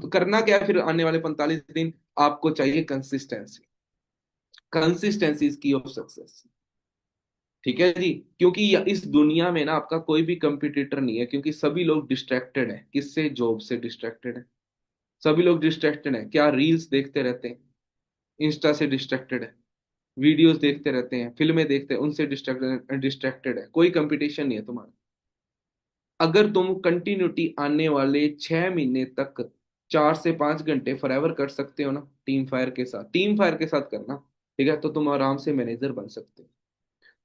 करना क्या है फिर आने वाले 45 दिन? आपको चाहिए कंसिस्टेंसी। कंसिस्टेंसी इज की ऑफ सक्सेस। ठीक है जी। क्योंकि इस दुनिया में ना आपका कोई भी कंपटीटर नहीं है, क्योंकि सभी लोग डिस्ट्रैक्टेड है। किससे? जॉब से डिस्ट्रैक्टेड है। सभी लोग डिस्ट्रैक्टेड है, क्या रील्स देखते रहते हैं, इंस्टा से डिस्ट्रैक्टेड है, वीडियोस देखते रहते हैं, फिल्में देखते हैं, उनसे डिस्ट्रैक्टेड डिस्ट्रैक्टेड है। कोई कंपटीशन नहीं है तुम्हारा। अगर तुम कंटिन्यूटी आने वाले 6 महीने तक 4 से 5 घंटे फॉरएवर कर सकते हो ना, टीम फायर के साथ करना, ठीक है, तो तुम आराम से मैनेजर बन सकते हो।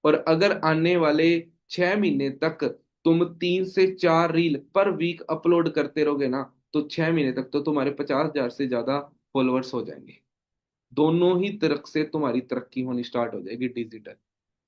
और अगर आने वाले 6 महीने तक तुम 3 से 4 रील पर वीक अपलोड करते रहोगे ना, तो 6 महीने तक तो तुम्हारे 50,000 से ज्यादा फॉलोअर्स हो जाएंगे। दोनों ही तरफ से तुम्हारी तरक्की होनी स्टार्ट हो जाएगी डिजिटल।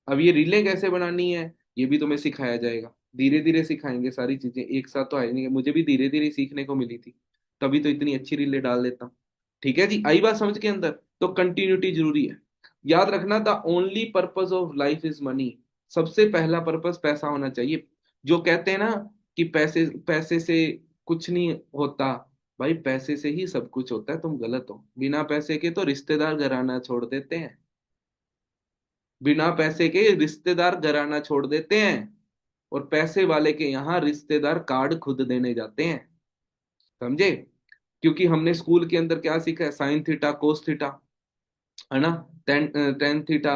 अब ये रीलें कैसे बनानी है, ये भी तुम्हें सिखाया जाएगा। धीरे धीरे सिखाएंगे, सारी चीजें एक साथ तो आएंगे। मुझे भी धीरे धीरे सीखने को मिली थी, तभी तो इतनी अच्छी रीलें डाल देता हूँ। ठीक है जी, आई बात समझ के अंदर? तो कंटिन्यूटी जरूरी है। याद रखना, the only purpose of life is money. सबसे पहला पर्पस पैसा होना चाहिए। जो कहते हैं ना कि पैसे पैसे से कुछ नहीं होता, भाई पैसे से ही सब कुछ होता है। तुम गलत हो। बिना पैसे के तो रिश्तेदार घराना छोड़ देते हैं। बिना पैसे के रिश्तेदार घराना छोड़ देते हैं। और पैसे वाले के यहाँ रिश्तेदार कार्ड खुद देने जाते हैं। समझे? क्योंकि हमने स्कूल के अंदर क्या सीखा है? साइन थीटा, कोस थीटा, है ना, ten tan theta,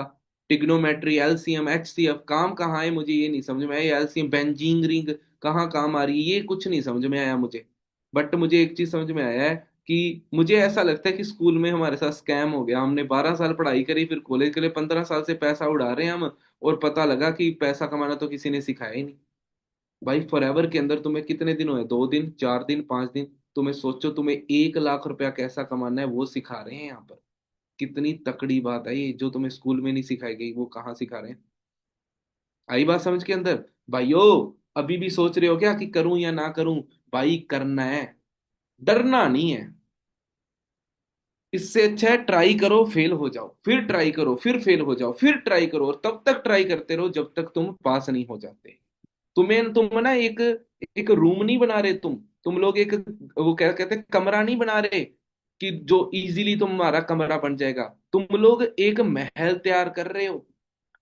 trigonometry, LCM, HCF, काम कहाँ है मुझे ये नहीं समझ में आया। एलसीएम, बेंजीन रिंग कहाँ काम आ रही है, ये कुछ नहीं समझ में आया मुझे। बट मुझे एक चीज समझ में आया है कि मुझे ऐसा लगता है कि स्कूल में हमारे साथ स्कैम हो गया। हमने 12 साल पढ़ाई करी, फिर कॉलेज के लिए 15 साल से पैसा उड़ा रहे हैं हम, और पता लगा कि पैसा कमाना तो किसी ने सिखाया ही नहीं। भाई फॉरएवर के अंदर तुम्हें कितने दिन हुए, 2 दिन, 4 दिन, 5 दिन? तुम्हें सोचो, तुम्हें 1 लाख रुपया कैसा कमाना है वो सिखा रहे हैं यहाँ पर। कितनी तकड़ी बात है ये, जो तुम्हें स्कूल में नहीं सिखाई गई वो कहाँ सिखा रहे हैं। आई बात समझ के अंदर? भाइयों, अभी भी सोच रहे हो क्या कि करूं या ना करूं? भाई करना है, डरना नहीं है। इससे अच्छा है ट्राई करो, फेल हो जाओ, फिर ट्राई करो, फिर फेल हो जाओ, फिर ट्राई करो, और तब तक ट्राई करते रहो जब तक तुम पास नहीं हो जाते। तुम ना एक एक रूम नहीं बना रहे, तुम लोग एक, वो क्या कहते हैं, कमरा नहीं बना रहे कि जो इजीली तुम्हारा कमरा बन जाएगा। तुम लोग एक महल तैयार कर रहे हो,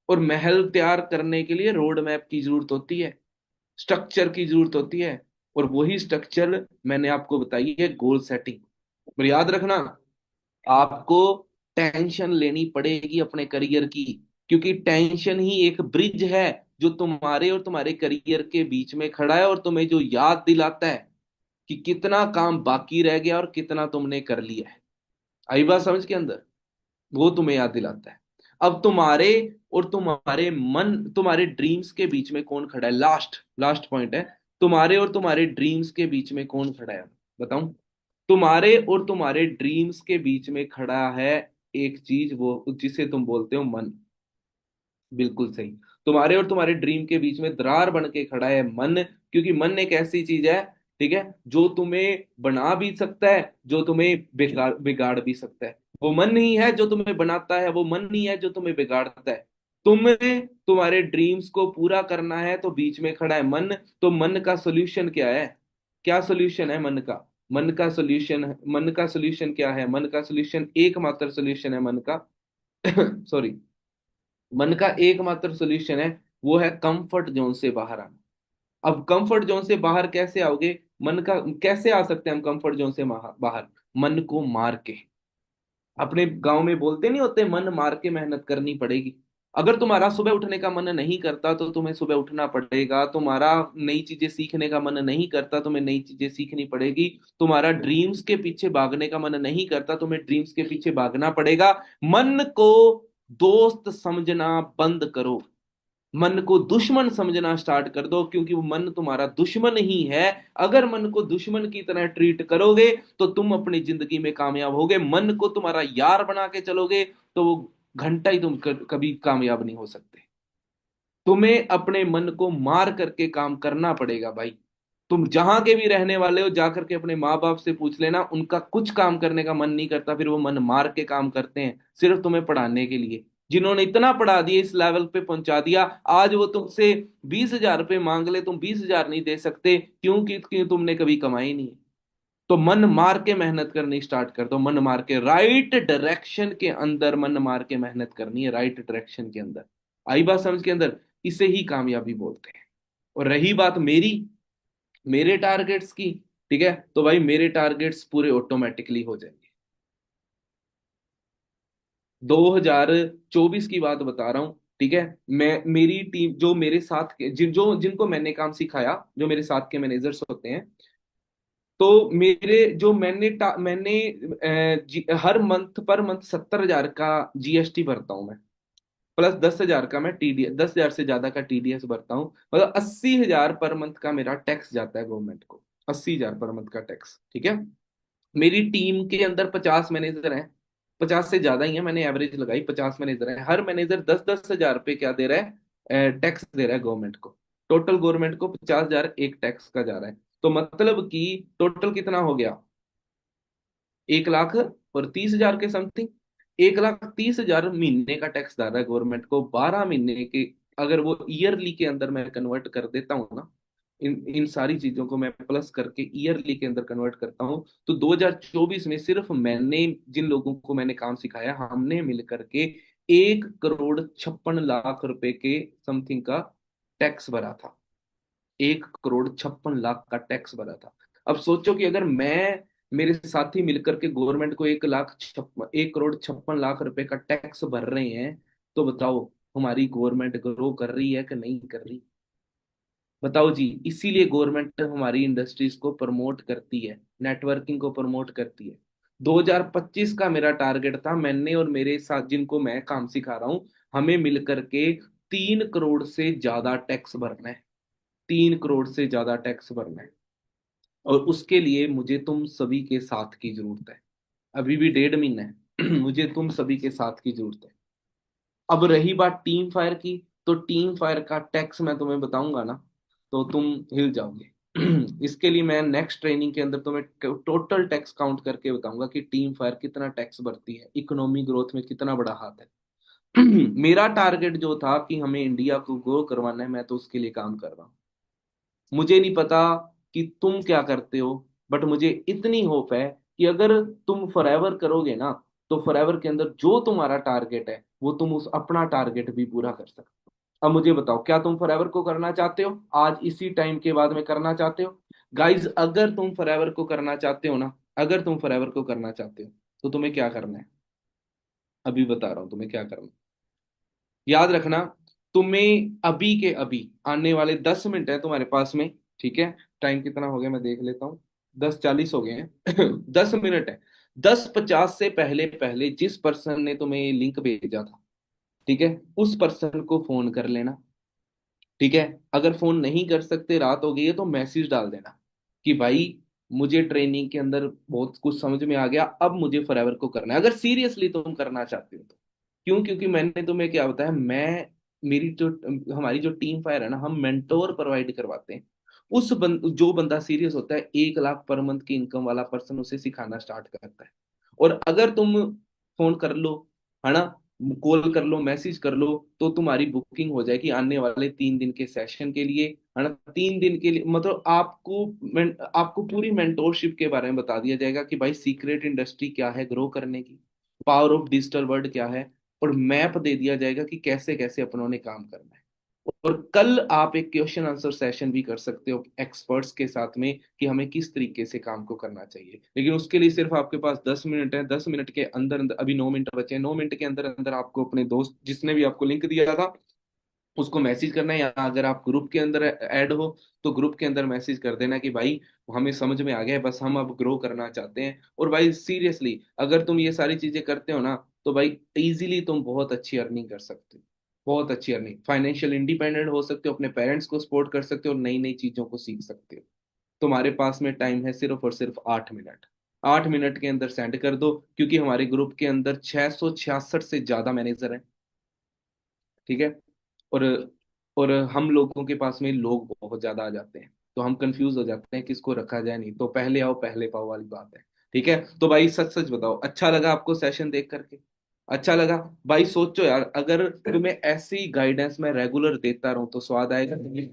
और महल तैयार करने के लिए रोड मैप की जरूरत होती है, स्ट्रक्चर की जरूरत होती है। और वही स्ट्रक्चर मैंने आपको बताई है, गोल सेटिंग। पर याद रखना, आपको टेंशन लेनी पड़ेगी अपने करियर की, क्योंकि टेंशन ही एक ब्रिज है जो तुम्हारे और तुम्हारे करियर के बीच में खड़ा है, और तुम्हें जो याद दिलाता है कि कितना काम बाकी रह गया और कितना तुमने कर लिया है। आई बात समझ के अंदर? वो तुम्हें याद दिलाता है। अब तुम्हारे और तुम्हारे मन, तुम्हारे ड्रीम्स के बीच में कौन खड़ा है? लास्ट लास्ट पॉइंट है, तुम्हारे और तुम्हारे ड्रीम्स के बीच में कौन खड़ा है? बताऊं? तुम्हारे और तुम्हारे ड्रीम्स के बीच में खड़ा है एक चीज, वो जिसे तुम बोलते हो मन। बिल्कुल सही। तुम्हारे और तुम्हारे ड्रीम के बीच में दरार बन के खड़ा है मन, क्योंकि मन एक ऐसी चीज है, ठीक है, जो तुम्हें बना भी सकता है, जो तुम्हें बिगाड़ बिगाड़ भी सकता है। वो मन नहीं है जो तुम्हें बनाता है, वो मन नहीं है जो तुम्हें बिगाड़ता है। तुम्हें तुम्हारे ड्रीम्स को पूरा करना है तो बीच में खड़ा है मन। तो मन का सोल्यूशन क्या है? क्या सोल्यूशन है मन का? मन का सोल्यूशन क्या है? मन का सोल्यूशन, एकमात्र सोल्यूशन है मन का सॉरी, मन का एकमात्र सोल्यूशन है, वो है कंफर्ट जोन से बाहर आना। अब कंफर्ट जोन से बाहर कैसे आओगे? मन का, कैसे आ सकते हैं हम कंफर्ट जोन से बाहर? मन को मार के। अपने गांव में बोलते नहीं होते, मन मार के मेहनत करनी पड़ेगी। अगर तुम्हारा सुबह उठने का मन नहीं करता तो तुम्हें सुबह उठना पड़ेगा। तुम्हारा नई चीजें सीखने का मन नहीं करता, तुम्हें नई चीजें सीखनी पड़ेगी। तुम्हारा ड्रीम्स के पीछे भागने का मन नहीं करता, तुम्हें ड्रीम्स के पीछे भागना पड़ेगा। मन को दोस्त समझना बंद करो, मन को दुश्मन समझना स्टार्ट कर दो, क्योंकि वो मन तुम्हारा दुश्मन ही है। अगर मन को दुश्मन की तरह ट्रीट करोगे तो तुम अपनी जिंदगी में कामयाब होगे। मन को तुम्हारा यार बना के चलोगे तो वो घंटा ही तुम कभी कामयाब नहीं हो सकते। तुम्हें अपने मन को मार करके काम करना पड़ेगा भाई। तुम जहां के भी रहने वाले हो, जाकर के अपने माँ बाप से पूछ लेना, उनका कुछ काम करने का मन नहीं करता, फिर वो मन मार के काम करते हैं सिर्फ तुम्हें पढ़ाने के लिए। जिन्होंने इतना पढ़ा दिया, इस लेवल पे पहुंचा दिया, आज वो तुमसे 20,000 रुपये मांग ले, तुम 20,000 नहीं दे सकते, क्योंकि तुमने कभी कमाई नहीं। तो मन मार के मेहनत करनी स्टार्ट कर दो, मन मार के, राइट डायरेक्शन के अंदर मन मार के मेहनत करनी है, राइट डायरेक्शन के अंदर। आई बात समझ के अंदर? इसे ही कामयाबी बोलते हैं। और रही बात मेरे टारगेट्स की, ठीक है, तो भाई मेरे टारगेट्स पूरे ऑटोमेटिकली हो जाएंगे। 2024 की बात बता रहा हूँ, ठीक है। मैं, मेरी टीम, जो मेरे साथ के जिनको मैंने काम सिखाया, जो मेरे साथ के मैनेजर्स होते हैं, तो मेरे जो मैंने हर मंथ 70,000 का जीएसटी भरता हूँ मैं, प्लस 10,000 का मैं टीडीएस, 10,000 से ज्यादा का टीडीएस भरता हूँ। मतलब 80,000 पर मंथ का मेरा टैक्स जाता है गवर्नमेंट को। 80,000 पर मंथ का टैक्स, ठीक है। मेरी टीम के अंदर 50 मैनेजर हैं, 50 से ज्यादा ही है, मैंने एवरेज लगाई, 50 मैनेजर हैं। हर मैनेजर 10-10 हजार रुपये क्या दे रहा है? टैक्स दे रहा है गवर्नमेंट को। टोटल गवर्नमेंट को 50,000 एक टैक्स का जा रहा है। तो मतलब कि टोटल कितना हो गया? 1,30,000 के समथिंग। 1,30,000 महीने का टैक्स डाल रहा है गवर्नमेंट को, 12 महीने के। अगर वो ईयरली के अंदर मैं कन्वर्ट कर देता हूँ ना, इन इन सारी चीजों को मैं प्लस करके ईयरली के अंदर कन्वर्ट करता हूँ, तो 2024 में सिर्फ मैंने, जिन लोगों को मैंने काम सिखाया, हमने मिल करके 1,56,00,000 रुपए के समथिंग का टैक्स भरा था। 1,56,00,000 का टैक्स भरा था। अब सोचो कि अगर मैं, मेरे साथी मिलकर के गवर्नमेंट को 1,56,00,000 रुपए का टैक्स भर रहे हैं, तो बताओ, हमारी गवर्नमेंट ग्रो कर रही है कि नहीं कर रही? बताओ जी। इसीलिए गवर्नमेंट हमारी इंडस्ट्रीज को प्रमोट करती है, नेटवर्किंग को प्रमोट करती है। 2025 का मेरा टारगेट था, मैंने और मेरे साथ जिनको मैं काम सिखा रहा हूं, हमें मिलकर के 3 करोड़ से ज्यादा टैक्स भरना है। 3 करोड़ से ज्यादा टैक्स भरना है। और उसके लिए मुझे तुम सभी के साथ की जरूरत है। अभी भी 1.5 महीना है। मुझे तुम सभी के साथ की जरूरत है। अब रही बात टीम फायर की, तो टीम फायर का टैक्स मैं तुम्हें बताऊंगा ना, तो तुम हिल जाओगे। इसके लिए मैं नेक्स्ट ट्रेनिंग के अंदर तुम्हें टोटल टैक्स काउंट करके बताऊंगा कि टीम फायर कितना टैक्स भरती है, इकोनॉमी ग्रोथ में कितना बड़ा हाथ है। मेरा टारगेट जो था कि हमें इंडिया को ग्रो करवाना है, मैं तो उसके लिए काम कर रहा हूँ। मुझे नहीं पता कि तुम क्या करते हो, बट मुझे इतनी होप है कि अगर तुम फॉरएवर करोगे ना, तो फॉरएवर के अंदर जो तुम्हारा टारगेट है वो तुम उस अपना टारगेट भी पूरा कर सकते हो। अब मुझे बताओ, क्या तुम फॉरएवर को करना चाहते हो? आज इसी टाइम के बाद में करना चाहते हो? गाइज, अगर तुम फॉरएवर को करना चाहते हो ना, अगर तुम फॉरएवर को करना चाहते हो, तो तुम्हें क्या करना है? अभी बता रहा हूं तुम्हें क्या करना है। याद रखना, तुम्हें अभी के अभी आने वाले 10 मिनट है तुम्हारे पास में। ठीक है, टाइम कितना हो गया मैं देख लेता हूँ। 10:40 हो गए हैं। 10 मिनट है। 10:50 से पहले पहले जिस पर्सन ने तुम्हें ये लिंक भेजा था, ठीक है, उस पर्सन को फोन कर लेना। ठीक है, अगर फोन नहीं कर सकते, रात हो गई है, तो मैसेज डाल देना कि भाई मुझे ट्रेनिंग के अंदर बहुत कुछ समझ में आ गया, अब मुझे फॉरएवर को करना है। अगर सीरियसली तुम करना चाहते हो तो। क्यों? क्योंकि मैंने तुम्हें क्या बताया, मैं मेरी जो हमारी जो टीम फायर है ना, हम मेंटोर प्रोवाइड करवाते हैं। जो बंदा सीरियस होता है, 1 लाख पर मंथ की इनकम वाला पर्सन उसे सिखाना स्टार्ट करता है। और अगर तुम फोन कर लो, है ना, कॉल कर लो, मैसेज कर लो, तो तुम्हारी बुकिंग हो जाएगी आने वाले 3 दिन के सेशन के लिए, है ना। 3 दिन के लिए मतलब आपको पूरी मेंटोरशिप के बारे में बता दिया जाएगा कि भाई सीक्रेट इंडस्ट्री क्या है ग्रो करने की, पावर ऑफ डिजिटल वर्ल्ड क्या है, और मैप दे दिया जाएगा कि कैसे कैसे अपनों ने काम करना है। और कल आप एक क्वेश्चन आंसर सेशन भी कर सकते हो एक्सपर्ट्स के साथ में कि हमें किस तरीके से काम को करना चाहिए। लेकिन उसके लिए सिर्फ आपके पास 10 मिनट है। 10 मिनट के अंदर अंदर, अभी 9 मिनट बचे हैं, 9 मिनट के अंदर अंदर आपको अपने दोस्त जिसने भी आपको लिंक दिया था उसको मैसेज करना है, या अगर आप ग्रुप के अंदर ऐड हो तो ग्रुप के अंदर मैसेज कर देना कि भाई हमें समझ में आ गया है, बस हम अब ग्रो करना चाहते हैं। और भाई सीरियसली, अगर तुम ये सारी चीजें करते हो ना, तो भाई इजीली तुम बहुत अच्छी अर्निंग कर सकते हो। बहुत अच्छी अर्निंग, फाइनेंशियल इंडिपेंडेंट हो सकते हो, अपने पेरेंट्स को सपोर्ट कर सकते हो, और नई नई चीजों को सीख सकते हो। तुम्हारे पास में टाइम है सिर्फ और सिर्फ 8 मिनट। 8 मिनट के अंदर सेंड कर दो, क्योंकि हमारे ग्रुप के अंदर 666 से ज्यादा मैनेजर हैं। ठीक है। और और हम लोगों के पास में लोग बहुत ज्यादा आ जाते हैं, तो हम कंफ्यूज हो जाते हैं किसको रखा जाए, नहीं तो पहले आओ पहले पाओ वाली बात है। ठीक है, तो भाई सच सच बताओ, अच्छा लगा आपको सेशन देख करके? अच्छा लगा? भाई सोचो यार, अगर तुम्हें ऐसी गाइडेंस मैं रेगुलर देता रहूं तो स्वाद आएगा नहीं?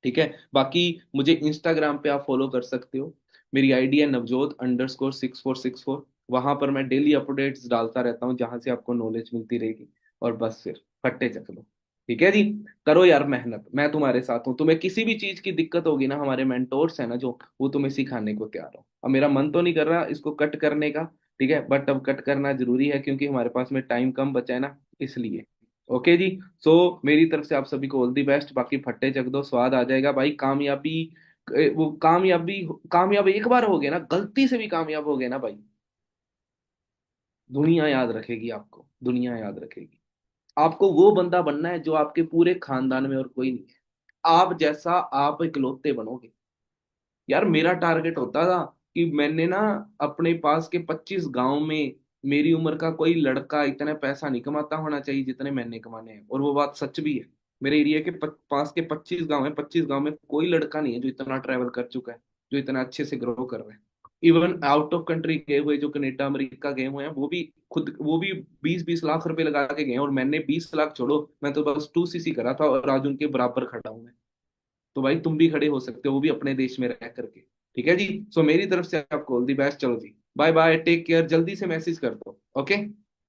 ठीक है। बाकी मुझे इंस्टाग्राम पे आप फॉलो कर सकते हो। मेरी आईडी है नवजोत_6464। वहां पर मैं डेली अपडेट्स डालता रहता हूँ, जहां से आपको नॉलेज मिलती रहेगी। और बस फिर फट्टे चक लो। ठीक है जी। करो यार मेहनत, मैं तुम्हारे साथ हूँ। तुम्हें किसी भी चीज की दिक्कत होगी ना, हमारे मेंटोर्स है ना जो, वो तुम्हें सिखाने को तैयार हो। अब मेरा मन तो नहीं कर रहा इसको कट करने का, ठीक है, बट अब कट करना जरूरी है क्योंकि हमारे पास में टाइम कम बचा है ना, इसलिए। ओके जी। सो मेरी तरफ से आप सभी को ऑल दी बेस्ट। बाकी फट्टे चक दो, स्वाद आ जाएगा भाई। कामयाबी, वो कामयाबी, कामयाब एक बार हो गए ना, गलती से भी कामयाब हो गए ना भाई, दुनिया याद रखेगी आपको, दुनिया याद रखेगी। आपको वो बंदा बनना है जो आपके पूरे खानदान में और कोई नहीं है। आप जैसा आप इकलौते बनोगे। यार मेरा टारगेट होता था कि मैंने ना अपने पास के 25 गांव में, मेरी उम्र का कोई लड़का इतना पैसा नहीं कमाता होना चाहिए जितने मैंने कमाने हैं, और वो बात सच भी है। मेरे एरिया के पास के 25 गांव है, 25 गांव में कोई लड़का नहीं है जो इतना ट्रैवल कर चुका है, जो इतना अच्छे से ग्रो कर रहे हैं। इवन आउट ऑफ कंट्री गए हुए, जो कनाडा अमेरिका गए हुए हैं, वो भी 20-20 लाख रुपए लगा के गए हैं, और मैंने 20 लाख छोड़ो, मैं तो बस 2cc करा था और आज उनके बराबर खड़ा हूं मैं। तो भाई तुम भी खड़े हो सकते हो, वो भी अपने देश में रह करके। ठीक है जी। सो मेरी तरफ से आपको ऑल दी बेस्ट। चलो जी, बाय बाय, टेक केयर, जल्दी से मैसेज कर दो। ओके।